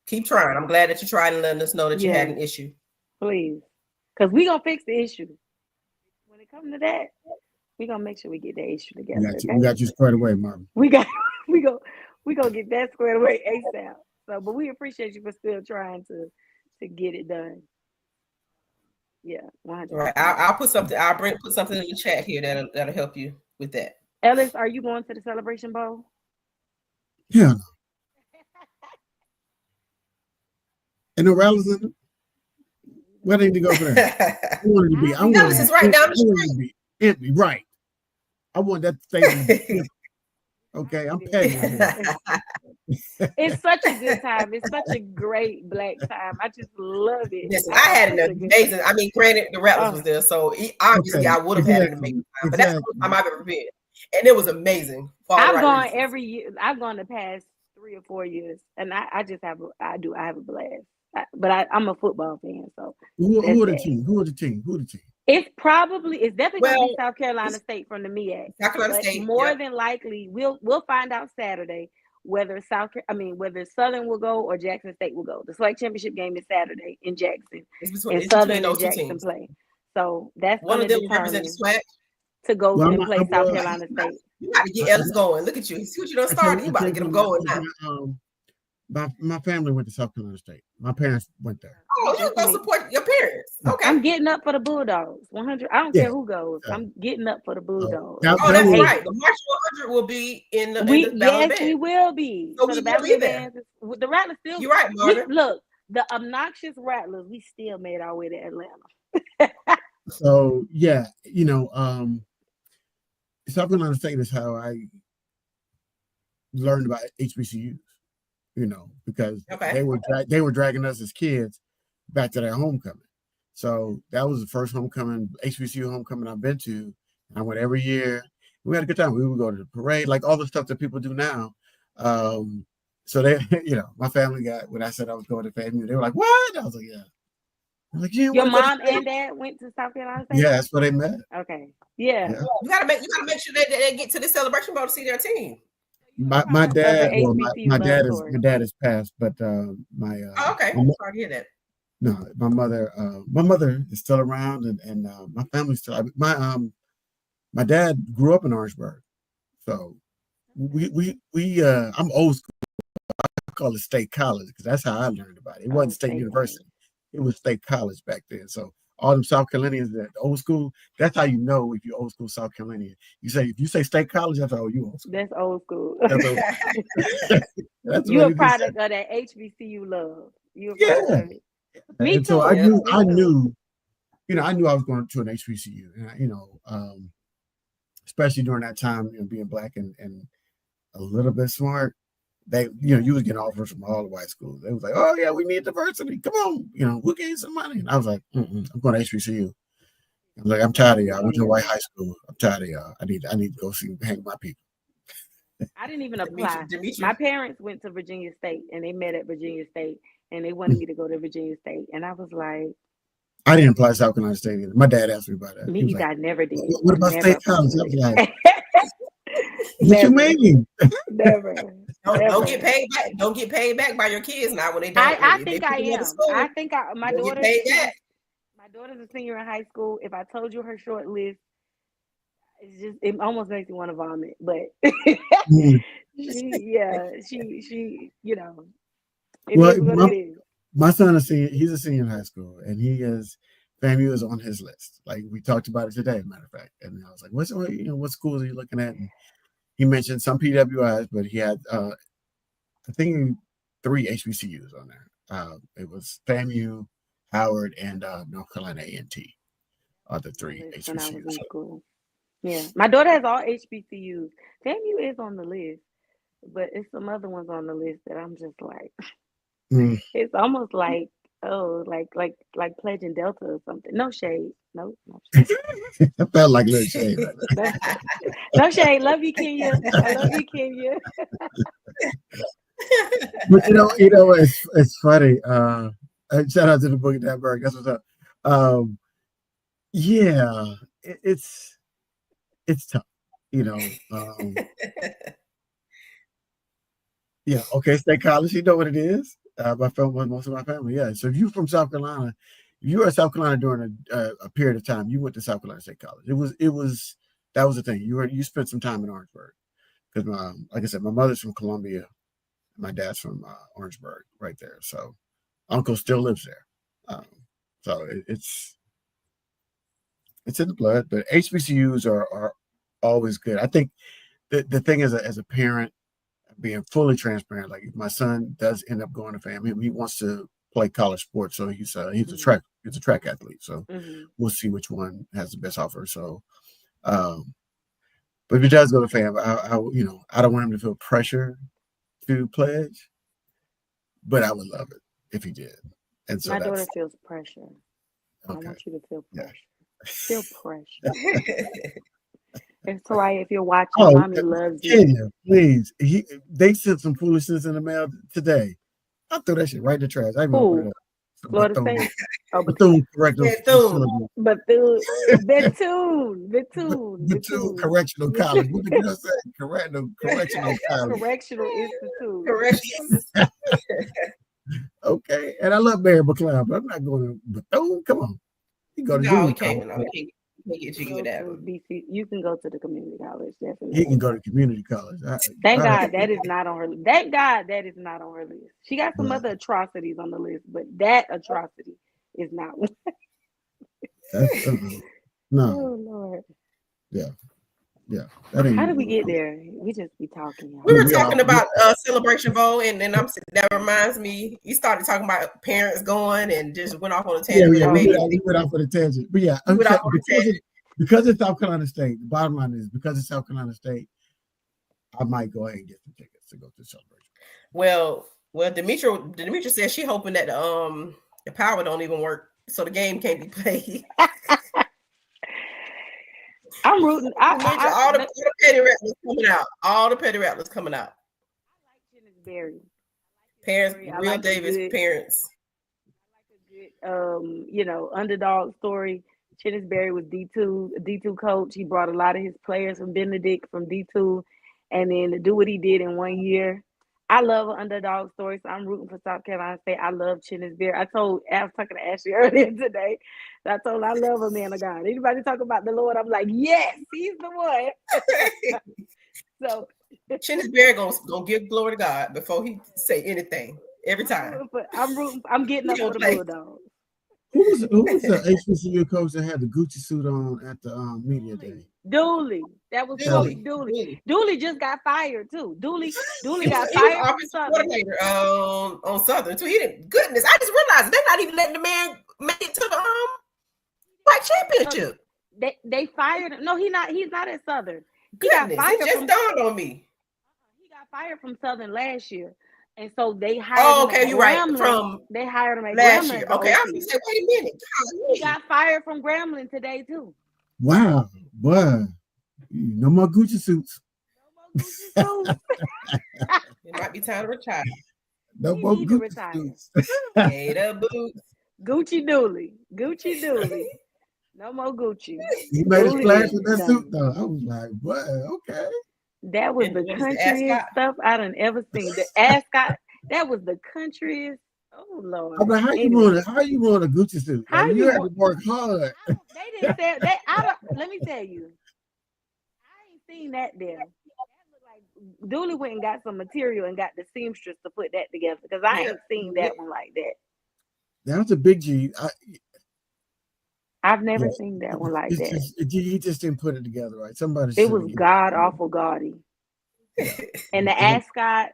Keep trying. I'm glad that you tried and letting us know that you had an issue. Please. Because we're gonna fix the issue. When it comes to that, we're gonna make sure we get that issue together. We got you squared away, Marvin. We gonna get that squared away ASAP. So, but we appreciate you for still trying to get it done. Yeah, 100%. Right. I'll put something. Put something in the chat here that'll help you with that. Ellis, are you going to the Celebration Bowl? Yeah. And the rallies in it? Where they need to go for that? I wanted to be. Ellis is right down the street. Empty, right? I want that stadium to be empty. Okay, I'm petty. It's such a good time. It's such a great Black time. I just love it. Yes, I had an amazing. I mean, granted, the Rattlers was there, so obviously I would have had an amazing time. But that's the first time I've ever been, and it was amazing. I've gone every year. I've gone the past 3 or 4 years, and I just have. I have a blast. But I'm a football fan, so who are the team? Who are the team? It's definitely going to be South Carolina State from the MEAC. South Carolina State. More than likely, we'll find out Saturday whether whether Southern will go or Jackson State will go. The SWAC championship game is Saturday in Jackson, and Southern and Jackson play. So that's one of them represent the SWAC to go and play South Carolina State. You got to get Ellis going. Look at you. See what you done started. You about to get them going now. My family went to South Carolina State. My parents went there. Oh, you go support your parents. Okay. I'm getting up for the Bulldogs. 100. I don't care who goes. I'm getting up for the Bulldogs. That's right. The March 100 will be in the yes, we will be. So we will be there. The Rattlers still. You're right, Marvin. Look, the obnoxious Rattlers. We still made our way to Atlanta. So yeah, South Carolina State is how I learned about HBCUs. Because they were dragging us as kids back to their homecoming. So that was the first HBCU homecoming I've been to. And I went every year. We had a good time. We would go to the parade, like all the stuff that people do now. So they, my family when I said I was going to FAMU, they were like, "What?" I was like, "Yeah." I'm like, "Yeah." Your mom and dad went to South Carolina State? Yeah, that's where they met. Okay. Yeah. You gotta make sure that they get to the Celebration Bowl to see their team. My dad, my dad is passed, but my okay, I'm sorry to hear that. No, my mother is still around, and my family's still. My dad grew up in Orangeburg, so I'm old school. I call it State College because that's how I learned about it. It wasn't State University; it was State College back then. So all them South Carolinians that old school, that's how you know if you're old school South Carolinian. If you say State College, that's how you old school. That's old school. That's you're a product of that HBCU love. You're a product of it. Me too. So I knew I was going to an HBCU, and especially during that time, being Black and a little bit smart. They, you was getting offers from all the white schools. They was like, "Oh yeah, we need diversity. Come on, we'll give you some money." And I was like, "I'm going to HBCU." I'm like, "I'm tired of y'all. I went to a white high school. I'm tired of y'all. I need to go hang with my people." I didn't even apply. My parents went to Virginia State, and they met at Virginia State, and they wanted me to go to Virginia State, and I was like, I didn't apply to South Carolina State either. My dad asked me about that. Me, I never did. What about State College? I was like, What you Never, mean? never, Don't get ever. paid back. Don't get paid back by your kids now when they don't. I If they think put I you in the am. school, I think my don't get daughter, paid back. my daughter's a senior in high school. If I told you her short list, it almost makes me want to vomit. But Mm. she, it Well, is what it is. my son is senior. He's a senior in high school, and FAMU is on his list. Like we talked about it today, as a matter of fact. And I was like, what schools are you looking at? And he mentioned some PWIs, but he had I think 3 HBCUs on there. It was FAMU, Howard, and North Carolina A&T are the My 3 list when I was HBCUs. in school. Yeah, my daughter has all HBCUs. FAMU is on the list, but it's some other ones on the list that I'm just like, Mm. it's almost like, oh, like pledging Delta or something. No shade, no shade. I felt like a little shade right No, no shade. Love you, Kenya. I love you, Kenya. But it's funny. Shout out to the Boogie Down Berg. That's what's up. Um, yeah, it's tough. You know, yeah. Okay, State College. You know what it is. My family, most of my family. Yeah. So if you're from South Carolina, if you were at South Carolina during a period of time, you went to South Carolina State College. It was that was the thing. You spent some time in Orangeburg because like I said, my mother's from Columbia. My dad's from Orangeburg, right there. So, uncle still lives there. So it's in the blood. But HBCUs are always good. I think the thing is, as a parent, being fully transparent. Like if my son does end up going to FAM, he wants to play college sports. So he's a track athlete. So Mm-hmm. we'll see which one has the best offer. So, but if he does go to FAM, I don't want him to feel pressure to pledge, but I would love it if he did. And so My daughter that's feels pressure. I okay. want you to feel Yeah. pressure. Feel pressure. And Soraya, if you're watching, Oh, mommy loves you. Kenya, please. They sent some foolishness in the mail today. I threw that shit right in the trash. I even opened Who? it up. Florida State? Oh, Bethune correctional Bethune. facility. Bethune Bethune. Correctional College. What did you say? Correctional College. Correctional Institute. Corrections. Okay. And I love Barry McLeod, but I'm not going to Bethune. Come on. You go to No, we junior can't. college. No, we can't get jiggy with that one. BC. You can go to the community college, He definitely. can go to community college. Thank God that is not on her list. Thank God that is not on her list. She got some other atrocities on the list, but that atrocity is not one. No. Oh Lord. Yeah. How did we get there? We just be talking. Y'all. We were talking about Celebration Bowl, and then that reminds me. You started talking about parents going, and just went off on a tangent. Yeah, we went off on a tangent. But yeah, because it's South Carolina State. The bottom line is because it's South Carolina State, I might go ahead and get some tickets to go to Celebration. Well, Demetra says she hoping that the power don't even work, so the game can't be played. I'm rooting. All the petty rattlers coming out. All the petty rattlers coming out. I like Chennis Berry. Parents, Real Davis parents. I like a good, underdog story. Chennis Berry was D2 coach. He brought a lot of his players from Benedict, from D2, and then to do what he did in 1 year. I love an underdog story, so I'm rooting for South Carolina State. I love Chennis Berry. I was talking to Ashley earlier today. I told her I love a man of God. Anybody talk about the Lord, I'm like, yes, he's the one. So Chennis Berry gonna give glory to God before he say anything every time. I'm rooting. I'm getting up for the Bulldogs. Who was the HBCU coach that had the Gucci suit on at the media day? Dooley. That was Dooley. Dooley just got fired too. Dooley got fired from Southern. On Southern too. He didn't. Goodness, I just realized they're not even letting the man make it to the white championship. They fired him. No, he's not at Southern. Goodness, it just dawned on me. He got fired from Southern last year. And so they hired him. Okay, you're right. They hired him at last Grambling. Year. Okay, I was gonna say, wait a minute. He got fired from Grambling today too. Wow, boy. No more Gucci suits. No more Gucci suits. It might be time to retire. No more Gucci suits. Gator boots. Gucci Dooley. No more Gucci. He made a splash with that suit though. I was like, what? Okay. That was And the what is the countryest ascot? stuff I done ever seen. The ascot, that was the countryest. Oh I'm Lord. like, Anyway, how you want a Gucci suit? Like how you you had to want? work hard. I don't. They didn't say that. I don't. Let me tell you, I ain't seen that there. That looked like Dooley went and got some material and got the seamstress to put that together because I Yeah. ain't seen that one like that. That was a big G. I've Yeah, never seen that one like it's that. just he just didn't put it together right. Somebody It should was have. god awful gaudy, Yeah, and the it ascot,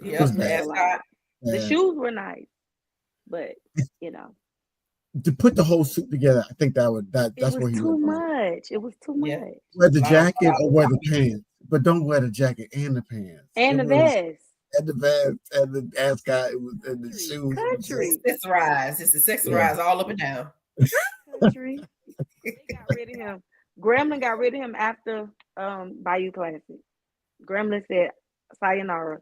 it was Yep, was the just a bad. lot. ascot. The And shoes were nice, but you know, to put the whole suit together, I think it that's was where he too went wrong. much. It was too Yeah. much. Wear the A jacket lot or of wear the pants, but don't wear the jacket and the pants. It And the was vest, and the vest and the ascot. It was and the country, shoes. It was just country, accessorize. It's yeah. accessorize all up and down. country. They got rid of him. Gremlin got rid of him after Bayou Classic. Gremlin said sayonara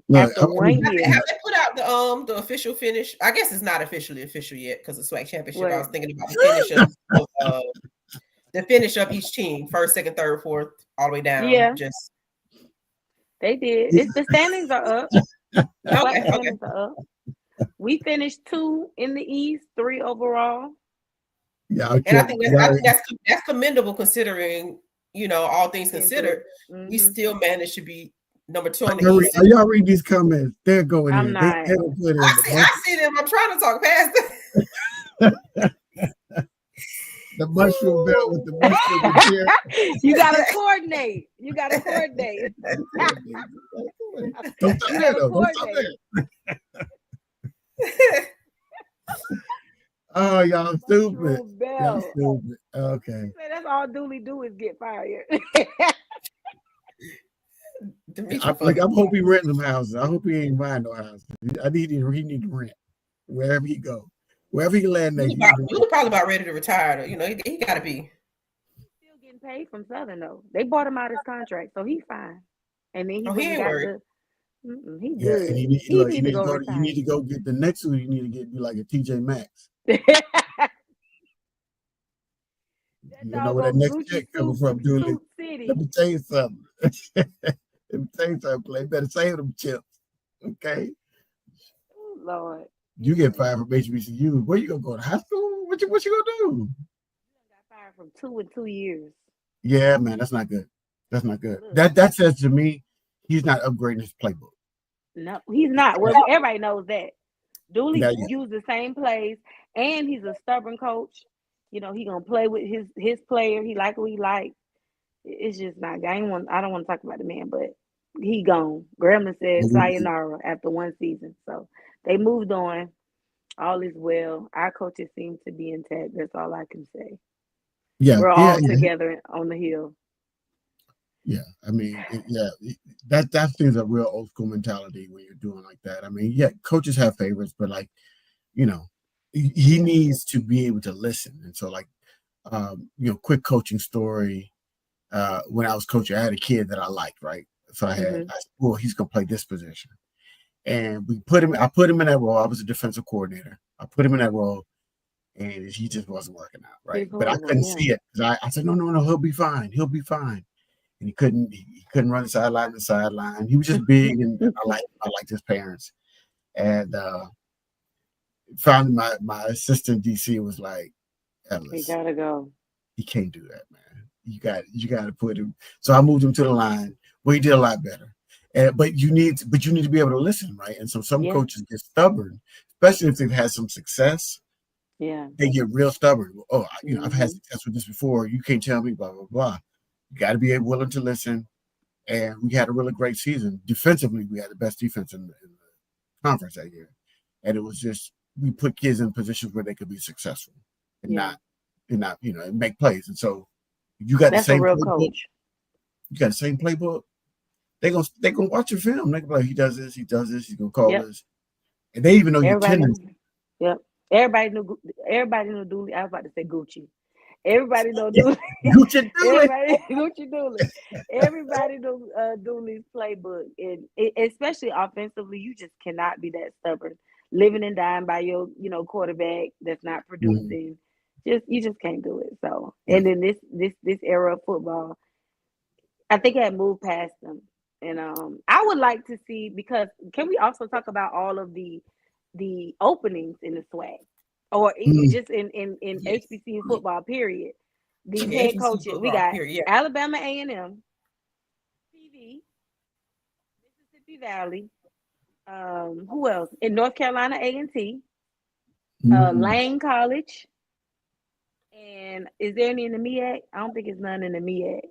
Look, after one year. Have they put out the official finish? I guess it's not officially official yet because the SWAC championship. I What? was thinking about the finish of each team, first, second, third, fourth, all the way down. Yeah, Just they did. It's the standings are up. The SWAC okay, okay. standings are up. We finished 2 in the East, 3 overall. yeah, I And kept. I think that's commendable considering all things Injury. considered, we Hmm. still managed to be number 2 on the East. Are y'all reading these comments? They're going I'm in. They not. don't put in I see them. I'm trying to talk past the mushroom belt with the mushroom material. You gotta coordinate. You gotta coordinate. Don't stop You there gotta though. Don't stop coordinate. there. Oh, y'all stupid. Mushroom Y'all bell. stupid. Okay. Say that's all Dooley do is get fired. Demetri Like funny. I hope he renting them houses. I hope he ain't buying no houses. He need to rent wherever he go. Wherever he land next, he need to He rent. was probably about ready to retire. He got to be. Still getting paid from Southern though. They bought him out his contract, so he's fine. And then he Oh, went he and ain't got worried. the. He Yeah, and good. he need He look, need to go you need retire. to go get the next one. You need to get be like a TJ Maxx. That You know where that doggone next Gucci check coming from, Dooley. suit city. Let me tell you something. Let me tell you something, Clay. Better save them chips. Okay. Oh, Lord. You get Anyway, fired from HBCU. Where you gonna go to high school? What you gonna do? got fired from 2 in 2 years. Yeah, man, that's not good. That's not good. Look, That says to me, he's not upgrading his playbook. no, he's not. Well, everybody knows that. Dooley That, used the same plays, and he's a stubborn coach. He gonna play with his player. He like what he like. It's just not. I don't want to talk about the man, but he gone. Gremlin said sayonara after one season, so they moved on. All is well. Our coaches seem to be intact. That's all I can say. yeah, We're yeah, all together on the hill. yeah. I mean, that seems a real old school mentality when you're doing like that. I mean, yeah, coaches have favorites, but like, he needs to be able to listen. And so, like, quick coaching story. When I was coaching, I had a kid that I liked, right? So I said, well, he's gonna play this position. And I put him in that role. I was a defensive coordinator. I put him in that role and he just wasn't working out, right? He's But I horrible. couldn't Yeah. see it. I said, no, he'll be fine. He'll be fine. And he couldn't run the sideline to the sideline. He was just big and I liked his parents. And finally my assistant DC was like, He Ellis, gotta go. he can't do that, man. You got to put him. So I moved him to the line. Well, he did a lot better. But you need to be able to listen, right? And so some Yeah. coaches get stubborn, especially if they've had some success. Yeah. They get real stubborn. Oh, I've had Mhm. success with this before. You can't tell me, blah blah blah. You got to be willing to listen. And we had a really great season. Defensively, we had the best defense in the conference that year. And it was just we put kids in positions where they could be successful and Yeah. not and make plays. And so you got the That's a same real playbook. coach. You got the same playbook. They gonna watch your film. They gonna be like, he does this. He's gonna call Yep. this, and they even know your Everybody. tendencies. Yep. Everybody knew Dooley. I was about to say Gucci. Everybody know Dooley. Gucci Dooley. Everybody Gucci Dooley. Everybody know Dooley's playbook, and especially offensively, you just cannot be that stubborn, living and dying by your quarterback that's not producing. You just can't do it. So, Yeah. and then this era of football, I think it had moved past them. And I would like to see, because can we also talk about all of the openings in the swag, or Mm, just in Yes. HBCU football period? These Yeah, head HBCU coaches, we football got period. Yeah. Alabama A&M, TV, Mississippi Valley. Who else? In North Carolina, A&T, mm. Lane College, and is there any in the MEAC? I don't think it's none in the MEAC,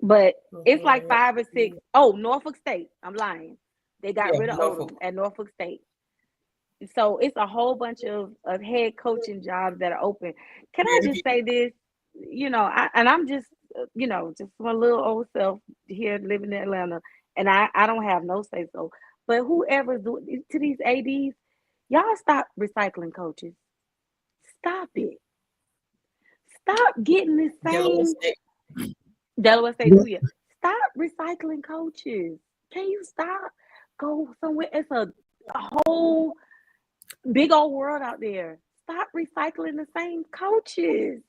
but it's like Yeah. 5 or 6. Oh, Norfolk State. I'm lying. They got Yeah, rid of Norfolk. Odom at Norfolk State. So it's a whole bunch of head coaching jobs that are open. Can I just say this? I'm just, just my little old self here living in Atlanta, and I don't have no say so. But whoever's doing to these ADs, y'all stop recycling coaches. Stop it. Stop getting the Delaware same State. Delaware State Well, 2 years. Stop recycling coaches. Can you stop? Go somewhere. It's a whole big old world out there. Stop recycling the same coaches.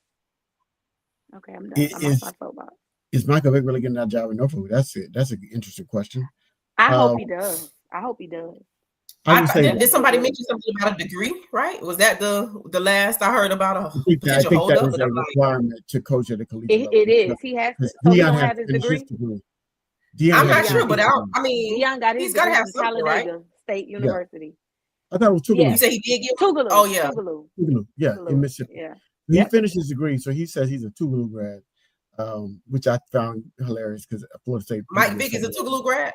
Okay, I'm done. I'm off is my soapbox. is Michael Vick really getting that job in Norfolk? That's it. That's an interesting question. I hope Uh, he does. I hope he does. I I can thought say did that. somebody mention something about a degree, right? Was that the last I heard about a I potential think that holdup? is And a I'm like, requirement to coach at the collegiate level It is. He has to. because So he Dion don't has have to his finish his degree. degree. Dion I'm had to not finish sure, Dion but his degree. I mean, Dion got his he's got to degree have from something, right? Talladega State Yeah, University. I thought it was You Tougaloo. Yes, say he did get one? Oh Tougaloo, yeah. Tougaloo, Tougaloo, yeah, in Tougaloo. Mississippi. Yeah. He Yep. finished his degree, so he says he's a Tougaloo grad, which I found hilarious because Florida State people Mike would Vick say is a that. Tougaloo grad.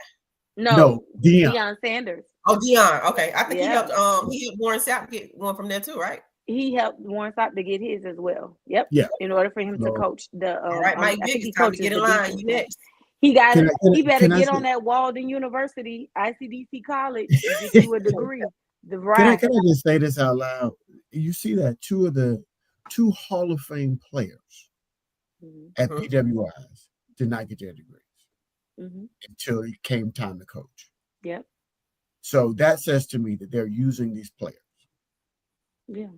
No, No, Dion. Deion Sanders. Oh, Dion. Okay, I think Yeah. he helped Warren Sapp get one from there too, right? He helped Warren Sapp to get his as well. Yep. Yeah. In order for him to So coach the All right, Mike I Vick, think it's he time to coaches get in the line. defense You now. next. can He better can I get say on that Walden University, ICDC college, and get you a degree. The right. can I just say this out loud? You see that two Hall of Fame players Mm-hmm. at Mhm. PWIs did not get their degrees Mm-hmm. until it came time to coach. Yep. So that says to me that they're using these players. Yeah.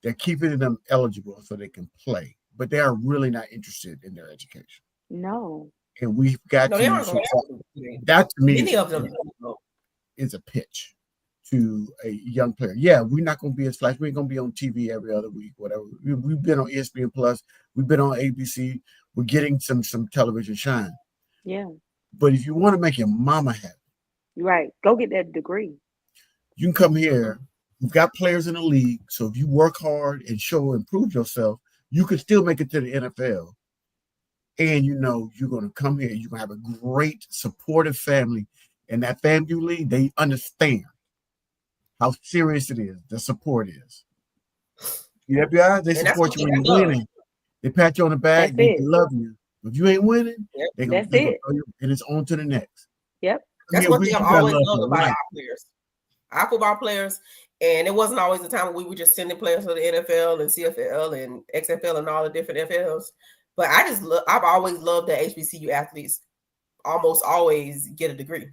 They're keeping them eligible so they can play, but they are really not interested in their education. No. And we've got No, they to. aren't So going to. that to me Many of them. is a pitch to a young player. Yeah, we're not going to be as flash. We ain't going to be on TV every other week, whatever. We've been on ESPN Plus. We've been on ABC. We're getting some television shine. Yeah. But if you want to make your mama happy, You're right. Go get that degree. you can come here. We've got players in the league, so if you work hard and show and prove yourself, you can still make it to the NFL. And you know you're going to come here. You're going to have a great supportive family, and that family, they understand how serious it is. The support is. The FBI, they And that's one support you thing when I you're love. winning. They pat you on the back. That's They it. love you. If you ain't winning, Yep. they That's gonna it. throw you, and it's on to the next. Yep. That's Yeah, one thing I've you got always love loved for about life. our players. Our football players, and it wasn't always the time when we were just sending players to the NFL and CFL and XFL and all the different FLs. But I've always loved that HBCU athletes almost always get a degree.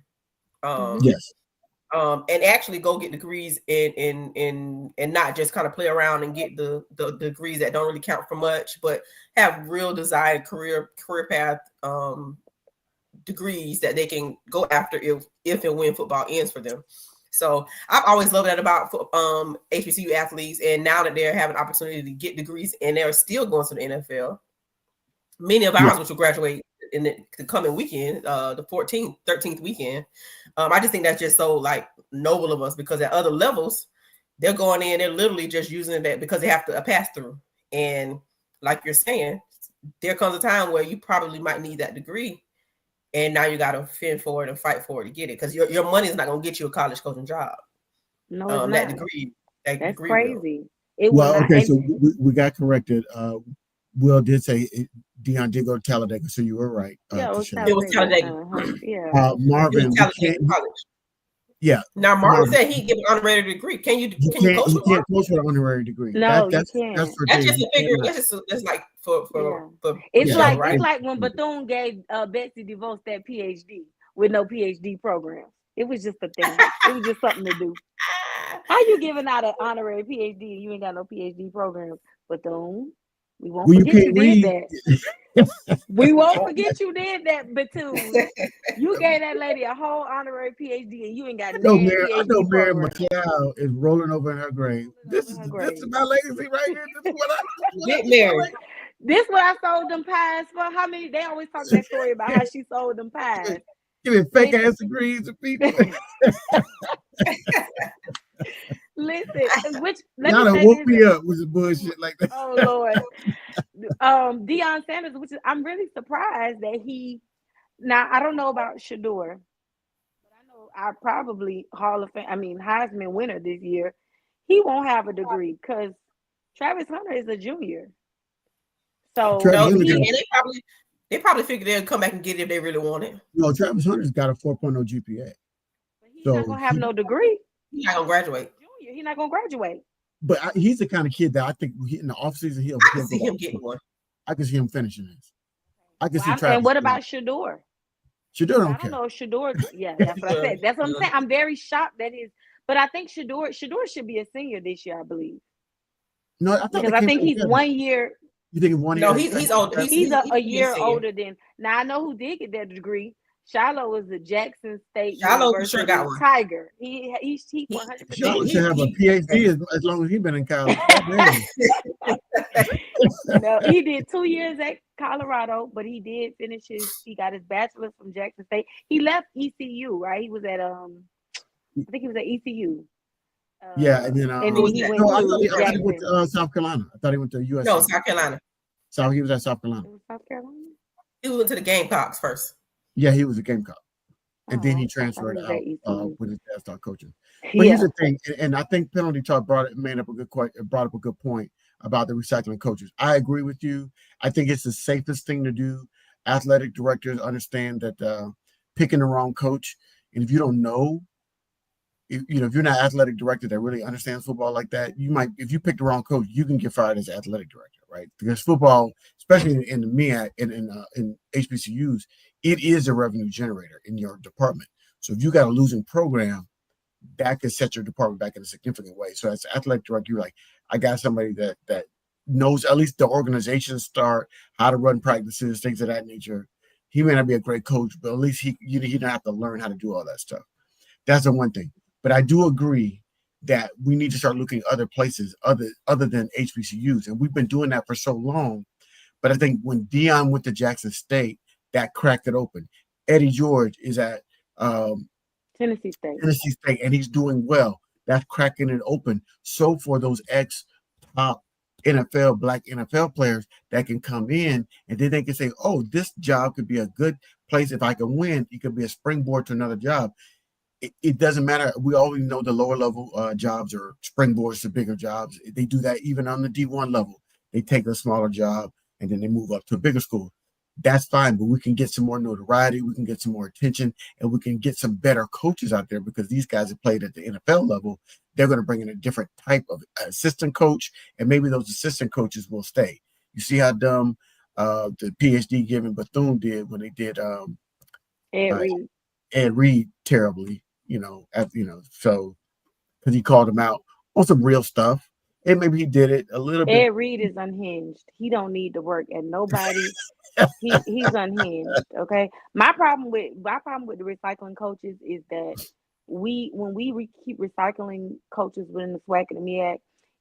Mm-hmm. Yes. And actually go get degrees in and not just kind of play around and get the degrees that don't really count for much, but have real desired career path degrees that they can go after if and when football ends for them. So I've always loved that about HBCU athletes, and now that they're having opportunity to get degrees and they're still going to the NFL, many of ours which will graduate in the coming weekend, the 14th, 13th weekend. I just think that's just so like noble of us, because at other levels, they're going in, they're literally just using that because they have to pass through. And like you're saying, there comes a time where you probably might need that degree. And now you got to fend for it and fight for it to get it, because your money is not going to get you a college coaching job. No, it's That not. degree That's degree will. crazy. It will Well, not. okay, And so we got corrected. Will did say Dion did go to Talladega, so you were right. yeah, it was It was Talladega. Talladega. Yeah. It was Marvin, we Talladega can't. College. Yeah, Now Marvin Marvin, said he'd give an honorary degree. Can you coach he with can't Marvin? coach with an honorary degree. No, you That's can't. for That's Jay. just He a figure. cannot. That's like for It's Yeah, show, like right? when Bethune gave Betsy DeVos that PhD with no PhD program. It was just a thing. It was just something to do. How you giving out an honorary PhD and you ain't got no PhD program? Bethune, we won't Well, you forget you can't did read. that. We won't forget you did that, Batoon. You gave that lady a whole honorary PhD, and you ain't got nan I know PhD Mary program. McLeod is rolling over in her grave. Over her This is grave. my legacy right here. Get This is my married. legacy. This what I sold them pies for. How many? They always talk that story about how she sold them pies. Giving fake Listen, ass degrees to people. listen. Which let Y'all me done say woke this. me up with some bullshit like that. Oh Lord, Deion Sanders. Which is, I'm really surprised that he. Now I don't know about Shador, but I know I probably Hall of Fame. I mean Heisman winner this year. He won't have a degree because Travis Hunter is a junior. So Travis No, Hunter he got he and they probably figured they'd come back and get it if they really want it. no. Travis Hunter's got a 4.0 GPA. but he's not So gonna have no degree. He's not gonna graduate. Junior, he's not gonna graduate. he's the kind of kid that I think in the offseason I can he'll see go him out. getting one. I can see him finishing this. I can Well, see and Travis. what about Shador? Shador I don't don't care. know if Shador. Yeah, that's what I said. That's what I'm saying. I'm very shocked that is. But I think Shador should be a senior this year, I believe, No, I thought they because I came think out he's together. 1 year. You think one No, year? he's old. He's a He's year senior. older than. Now I know who did get that degree. Shiloh was the Jackson State Shiloh for sure got University one. Tiger. He He 100% Charlotte did should that. have a PhD as long as he's been in college. God damn. No, he did 2 years at Colorado, but he did finish his. He got his bachelor's from Jackson State. He left ECU, right? He was at I think he was at ECU, Yeah, and then and Who then was he that? went no, to I thought he went Jackson. to South Carolina. I thought he went to No, USC. South Carolina. So he was at South Carolina. It was South Carolina. He went to the Gamecocks first. Yeah, he was a Gamecock, and then Oh, he I thought transferred it was at out ECU. when his dad started coaching. But here's Yeah, the thing, and I think penalty talk brought up a good point about the recycling coaches. I agree with you. I think it's the safest thing to do. Athletic directors understand that picking the wrong coach, and if you don't know, if you're not athletic director that really understands football like that, you might, if you pick the wrong coach, you can get fired as athletic director, right? Because football, especially in the MEAC and in HBCUs, it is a revenue generator in your department. So if you got a losing program, that could set your department back in a significant way. So as athletic director, you're like, I got somebody that knows at least the organization start, how to run practices, things of that nature. He may not be a great coach, but at least he don't have to learn how to do all that stuff. That's the one thing. But I do agree that we need to start looking other places other than HBCUs, and we've been doing that for so long. But I think when Dion went to Jackson State, that cracked it open. Eddie George is at Tennessee State. Tennessee State, and he's doing well. That's cracking it open. So for those ex top Black NFL players that can come in, and then they can say, "Oh, this job could be a good place if I can win. It could be a springboard to another job." It doesn't matter. We always know the lower level jobs are springboards to bigger jobs. They do that even on the D1 level. They take a smaller job and then they move up to a bigger school. That's fine, but we can get some more notoriety, we can get some more attention, and we can get some better coaches out there because these guys have played at the NFL level. They're going to bring in a different type of assistant coach, and maybe those assistant coaches will stay. You see how dumb the PhD giving Bethune did when they did Ed uh, Reed. Ed Reed terribly, so because he called him out on some real stuff, and maybe he did it a little bit. Ed Reed is unhinged. He don't need to work at nobody. He's unhinged. Okay. My problem with the recycling coaches is that when we keep recycling coaches within the SWAC and the MEAC,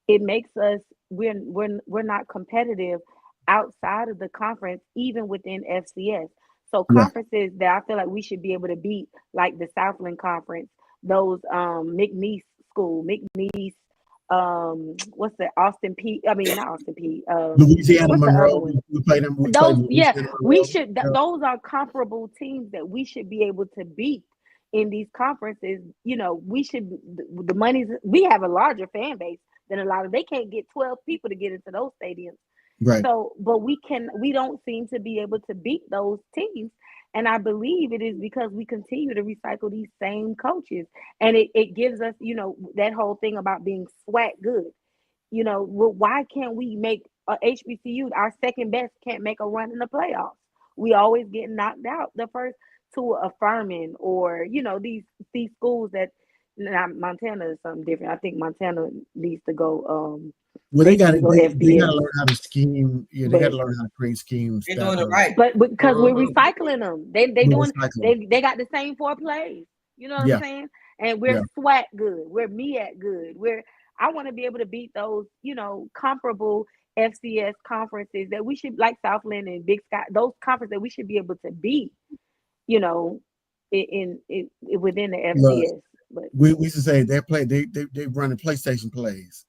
it makes us we're not competitive outside of the conference, even within FCS. So Right. conferences that I feel like we should be able to beat, like the Southland Conference, those McNeese school, McNeese, what's the Austin P? I mean not Austin P. Louisiana What's the other Monroe, one? we played them. We played Those, yeah, Louisiana we Monroe. should. Those are comparable teams that we should be able to beat in these conferences. We should. The money's. We have a larger fan base than a lot of. They can't get 12 people to get into those stadiums. Right. So, but we can. We don't seem to be able to beat those teams, and I believe it is because we continue to recycle these same coaches, and it gives us, that whole thing about being swag good. Why can't we make HBCU, our second best, can't make a run in the playoffs? We always get knocked out the first to affirming or these schools that Now Montana is something different. I think Montana needs to go. Well, They they need got to it. go They got to FBS, learn how to scheme. Yeah, they got but to learn how to create schemes They're that doing it will right. because we're Mhm. recycling them. They will doing recycle. they got the same four plays. You know what I'm Yeah, saying? And we're yeah. SWAT good. We're MEAC good. I want to be able to beat those, comparable FCS conferences that we should like Southland and Big Sky, those conferences that we should be able to beat, you know, within the Look, FCS. But we used to say they running PlayStation plays.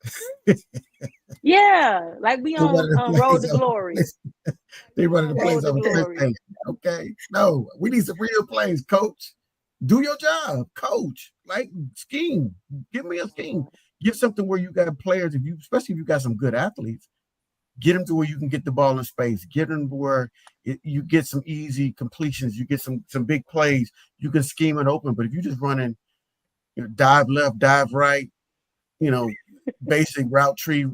yeah, like we They running the on Road plays to off of Glory. they We running on the Road plays to off of Glory. PlayStation. Okay, no, we need some real plays, coach. Do your job, coach. Like scheme. Give me a scheme. Give something where you got players. If you, especially if you got some good athletes, get them to where you can get the ball in space. Get them to where you get some easy completions. You get some big plays. You can scheme it open. But if you just running, dive left, dive right, you know, basic route tree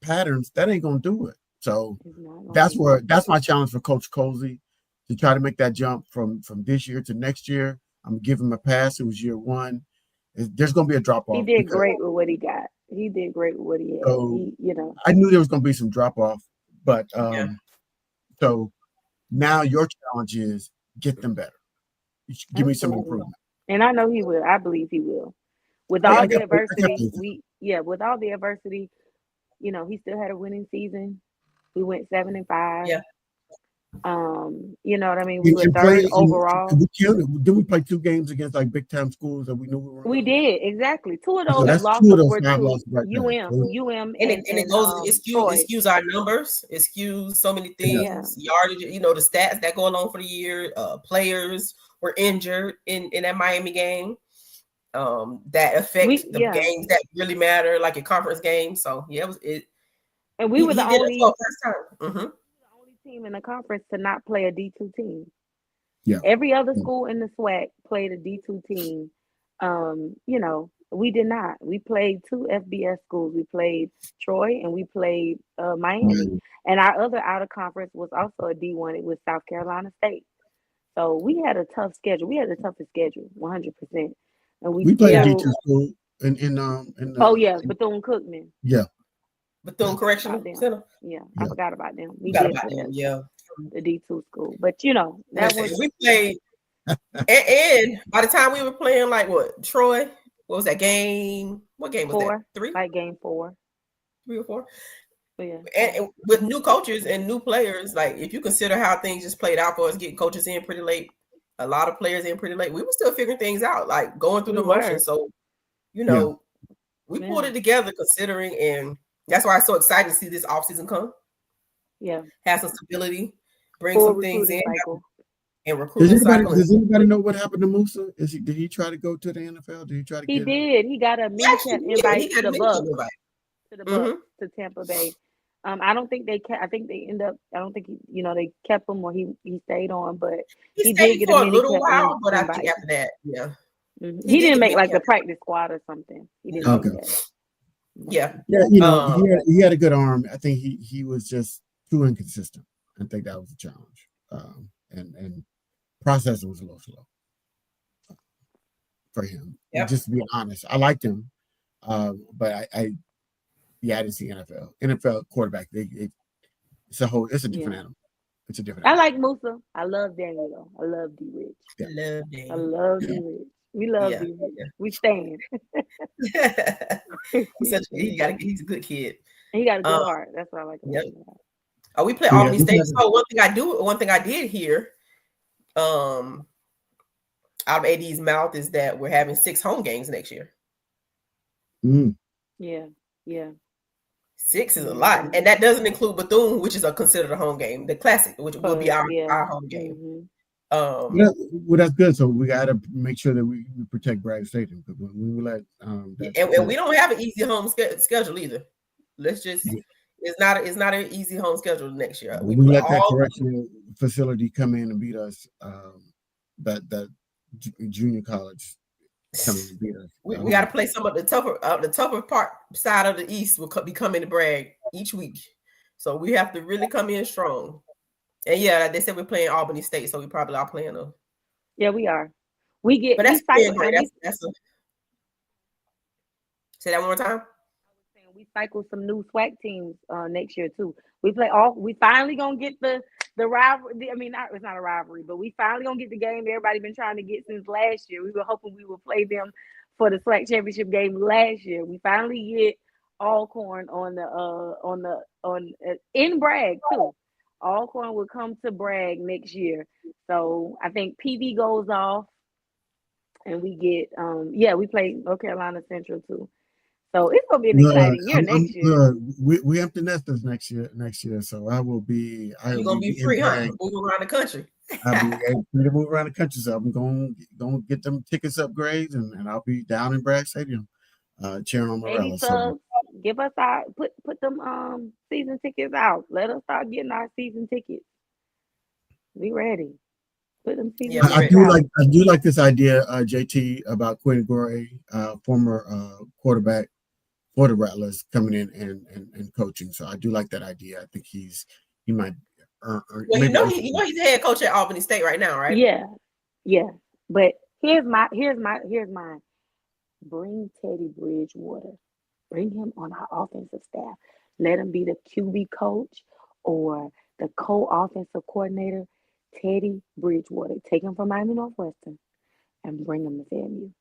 patterns, that ain't gonna do it. So It's not gonna that's do it. where that's my challenge for Coach Cozy to try to make that jump from this year to next year. I'm gonna give him a pass. It was year one. There's gonna be a drop He off did because great with what he got. He did great with what he had. so He. I knew there was gonna be some drop off, but Yeah. so now your challenge is get them better. Give me some Absolutely. improvement. And I know he will. I believe he will. With I all the got I got adversity, faith in with all the adversity, he still had a winning season. We went 7-5. Yeah. You know what I mean? We him. were And third play and overall. we killed it. Then we played two games against like big time schools that we knew we weren't We gonna lose. did, exactly. Two of So those Yep. that's two of losses those were five to losses right there. So, UM And and it goes, it Troy. skews our numbers, it skews so many yeah. Yeah. things, yardage, the stats that go along for the year. Players were injured in that Miami game. That affect the Yeah. games that really matter, like a conference game. So yeah, it And we were he the did it only for the first time. team in the conference to not play a D2 team. Yeah. Every other school in the SWAC played a D2 team. We did not. We played two FBS schools. We played Troy and we played Miami. Right. And our other out of conference was also a D1. It was South Carolina State. So we had a tough schedule. We had the toughest schedule, 100%. And we We played a D still, two school oh yeah, Bethune Cookman. yeah. Bethune I forgot Correctional about them. Center. Yeah, I Yeah. forgot about them. We Forgot did about play them. Yeah. the D2 school. But Yeah, that was we played, and by the time we were playing, like what Troy, what was that game? What game was that? 4, like game 4. 3 or 4. But yeah. And with new coaches and new players, like if you consider how things just played out for us, getting coaches in pretty late, a lot of players in pretty late, we were still figuring things out, like going through We the were. motions. So, Yeah. we pulled it together considering, and that's why I'm so excited to see this offseason come. Yeah. Have some stability, bring Full some things recruiting in, cycle. and recruiting cycle. Does anybody know what happened to Musa? Did he try to go to the NFL? Did he try to He get in? did. He got a He actually minicamp did. He invite to got a the mini Bucks, invite. to the Bucks, to Tampa Bay. I don't think they I think they end up. I don't think they kept him or he stayed on, but He he did stayed get a for a little minicamp while, but I think invite. after that, yeah, He did didn't get a make like mini the camp. practice squad or something. He didn't Okay. make that. Yeah. Yeah, he had a good arm. I think he was just too inconsistent. I think that was a challenge. And processing was a little slow for him. Yep. Just to be honest, I liked him, but I didn't see NFL. NFL quarterback. It's a different animal. It's a different I animal. like Musa. I love Daniel though. I love D Rich. Yeah. Love I him. love D Rich. We love Yeah. D Rich. We stand. He's a good kid. And he got a good heart. That's what I like about Yep. him. We play Yeah, Albany State. So one thing I did hear, out of AD's mouth is that we're having 6 home games next year. Yeah. 6 is a lot, and that doesn't include Bethune, which is considered a home game. The Classic, which will be our home game. Well, that's good. So we got to make sure that we protect Bragg Stadium because when we let and we don't have an easy home schedule either. Let's just it's not an easy home schedule next year. We let that correctional facility come in and beat us. That junior college come in and beat us. We got to play some of the tougher part side of the East will be coming to Bragg each week, so we have to really come in strong. And yeah, they said we're playing Albany State, so we probably are playing them. Yeah, we are. But we that's cycle great. and That's a say that one more time. we cycle some new SWAC teams next year too. We finally gonna get the rivalry. I mean, it's not a rivalry, but we finally gonna get the game everybody been trying to get since last year. We were hoping we would play them for the SWAC championship game last year. We finally get Alcorn on in Bragg too. Alcorn will come to Bragg next year. So I think PV goes off and we get we play North Carolina Central too. So it's gonna be an Look, exciting year next year. look, we empty nesters next year. Next year, so I will be You're gonna be in free, huh? Bragg. Move around the country. I'll be able to move around the country, so I'm going to get them tickets upgrades, and I'll be down in Bragg Stadium, cheering on Lady Morella. So subs, give us our put them season tickets out. Let us start getting our season tickets. We ready. Put them season Yeah, we tickets ready. out. I do like this idea, JT, about Quinn Gray, former quarterback for the Rattlers, coming in and coaching. So I do like that idea. I think he might Well, maybe he's the head coach at Albany State right now, right? Yeah. But here's mine. Bring Teddy Bridgewater. Bring him on our offensive staff. Let him be the QB coach or the co-offensive coordinator. Teddy Bridgewater. Take him from Miami Northwestern and bring him to FAMU.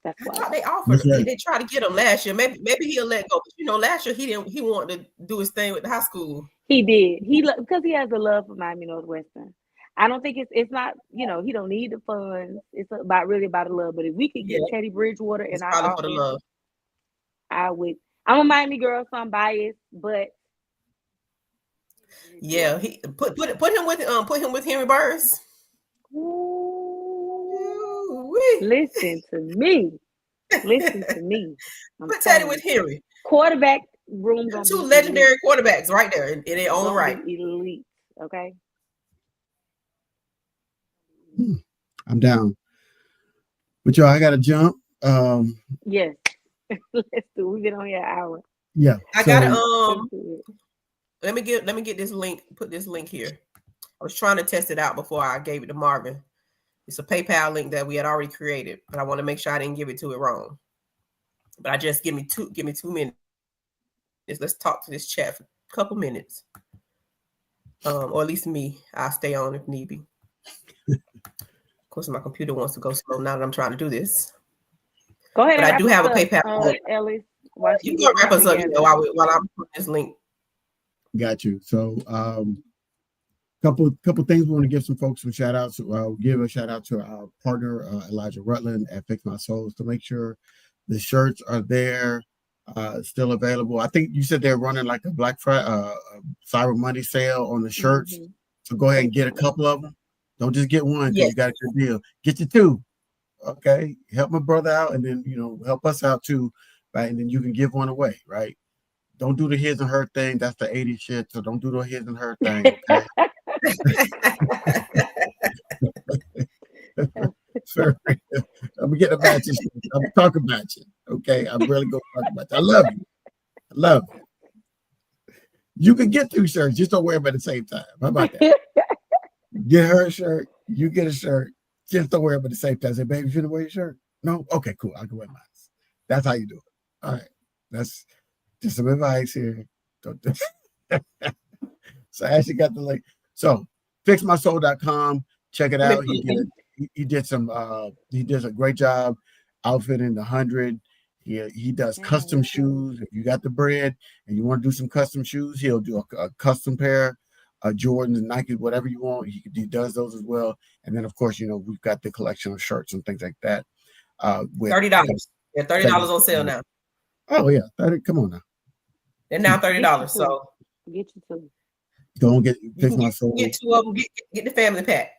That's I why thought they offered. They tried to get him last year. Maybe he'll let go. But last year he didn't. He wanted to do his thing with the high school. he did. Because he has a love for Miami Northwestern. I don't think it's not, he don't need the funds. It's really about the love. But if we could get Teddy Bridgewater in our probably for the love. I would. I'm a Miami girl, so I'm biased, but yeah, he put him with Henry Burris. Listen to me. Listen to me. Put Teddy with Henry. Quarterback room gonna two be legendary quarterbacks right there in their own right. Elite. Okay. I'm down. But y'all, I gotta jump. Yes. Let's do. We've been on here an hour. Yeah. I gotta let me get this link. Put this link here. I was trying to test it out before I gave it to Marvin. It's a PayPal link that we had already created, but I want to make sure I didn't give it to it wrong. But I just give me 2 minutes. Let's talk to this chat for a couple minutes. Or at least me. I'll stay on if need be. Of course, my computer wants to go slow now that I'm trying to do this. Go ahead. But I do have a PayPal link. Ellis, you can wrap us up while I'm putting this link. Got you. So couple things we want to give some folks some shout outs. Give a shout out to our partner Elijah Rutland at Fix My Souls to make sure the shirts are there, still available. I think you said they're running like a Black Friday Cyber Monday sale on the shirts. Mm-hmm. So go ahead and get a couple of them. Don't just get one because you got a good deal. Get you 2. Okay, help my brother out, and then help us out too, right? And then you can give one away, right? Don't do the his and her thing. That's the 80s shit. So don't do the his and her thing. Okay. I'm getting about you. I'm talking about you. Okay. I'm really gonna talk about you. I love you. I love you. You can get 2 shirts, just don't wear them at the same time. How about that? Get her a shirt, you get a shirt, just don't wear them at the same time. Say, baby, you gonna wear your shirt? No? Okay, cool. I can wear mine. That's how you do it. All right. That's just some advice here. Don't do So I actually got the link. So fixmysoul.com. Check it out. He did a great job outfitting the 100. He does custom shoes. If you got the bread and you want to do some custom shoes, he'll do a custom pair, Jordans and Nikes, whatever you want. He does those as well. And then of course, we've got the collection of shirts and things like that. With $30. They're $30 on sale now. Oh yeah, come on now. They're now $30. So get you 2. Don't Fix My Soul. Get 2 of them. Get the family pack.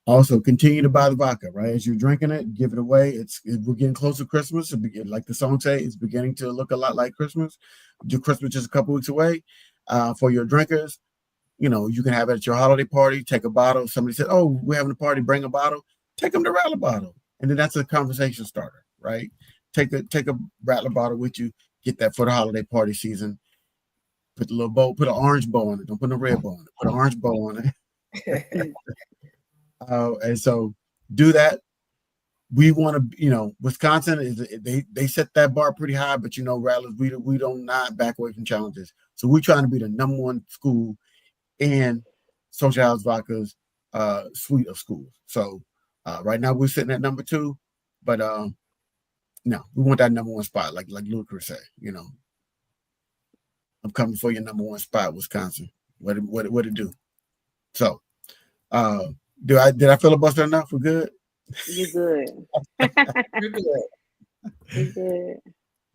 Also, continue to buy the vodka, right? As you're drinking it, give it away. We're getting close to Christmas. Like the song say, it's beginning to look a lot like Christmas. Christmas just a couple weeks away. For your drinkers, you can have it at your holiday party. Take a bottle. Somebody said, "Oh, we're having a party. Bring a bottle." Take them to Rattler bottle, and then that's a conversation starter, right? Take a Rattler bottle with you. Get that for the holiday party season. Put the little bow. Put an orange bow on it. Don't put a red bow on it. Put an orange bow on it. And so do that. We want to, Wisconsin they set that bar pretty high, but Rattlers, we don't not back away from challenges. So we're trying to be the number one school in Social House Vodka's suite of schools. So right now we're sitting at number 2, but no, we want that number 1 spot, like Lucas said. I'm coming for your number 1 spot, Wisconsin. What it do? So, did I filibuster enough? We're good. You good. You're good. You good.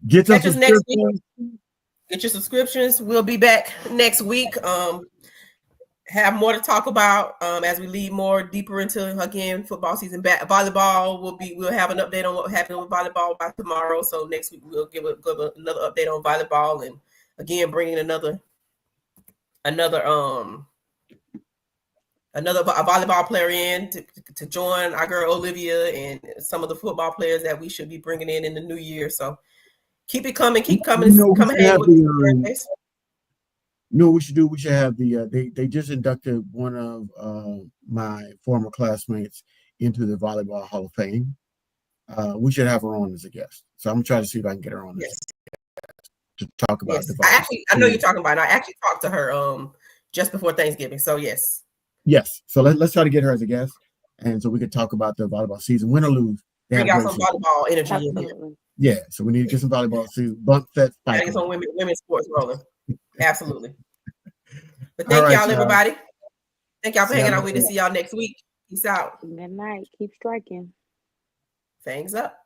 Get Catch us next week. subscriptions. Get your subscriptions. We'll be back next week. Have more to talk about as we lead more deeper into, again, football season. Volleyball we'll have an update on what happened with volleyball by tomorrow. So next week we'll give another update on volleyball, and again bringing another volleyball player in to join our girl Olivia and some of the football players that we should be bringing in the new year. So keep it coming, keep coming, come hang with us. What we should do? We should have they just inducted one of my former classmates into the Volleyball Hall of Fame. We should have her on as a guest. So I'm gonna try to see if I can get her on to talk about the volleyball. I know you're talking about it. I actually talked to her just before Thanksgiving. So yes. So let's try to get her as a guest, and so we could talk about the volleyball season, win or lose. We got some volleyball energy in here. Yeah, so we need to get some volleyball season. Bump that. Get some women's sports rolling. Absolutely. But thank y'all, everybody. Thank y'all for hanging out with us. See y'all next week. Peace out. Good night. Keep striking. Fangs up.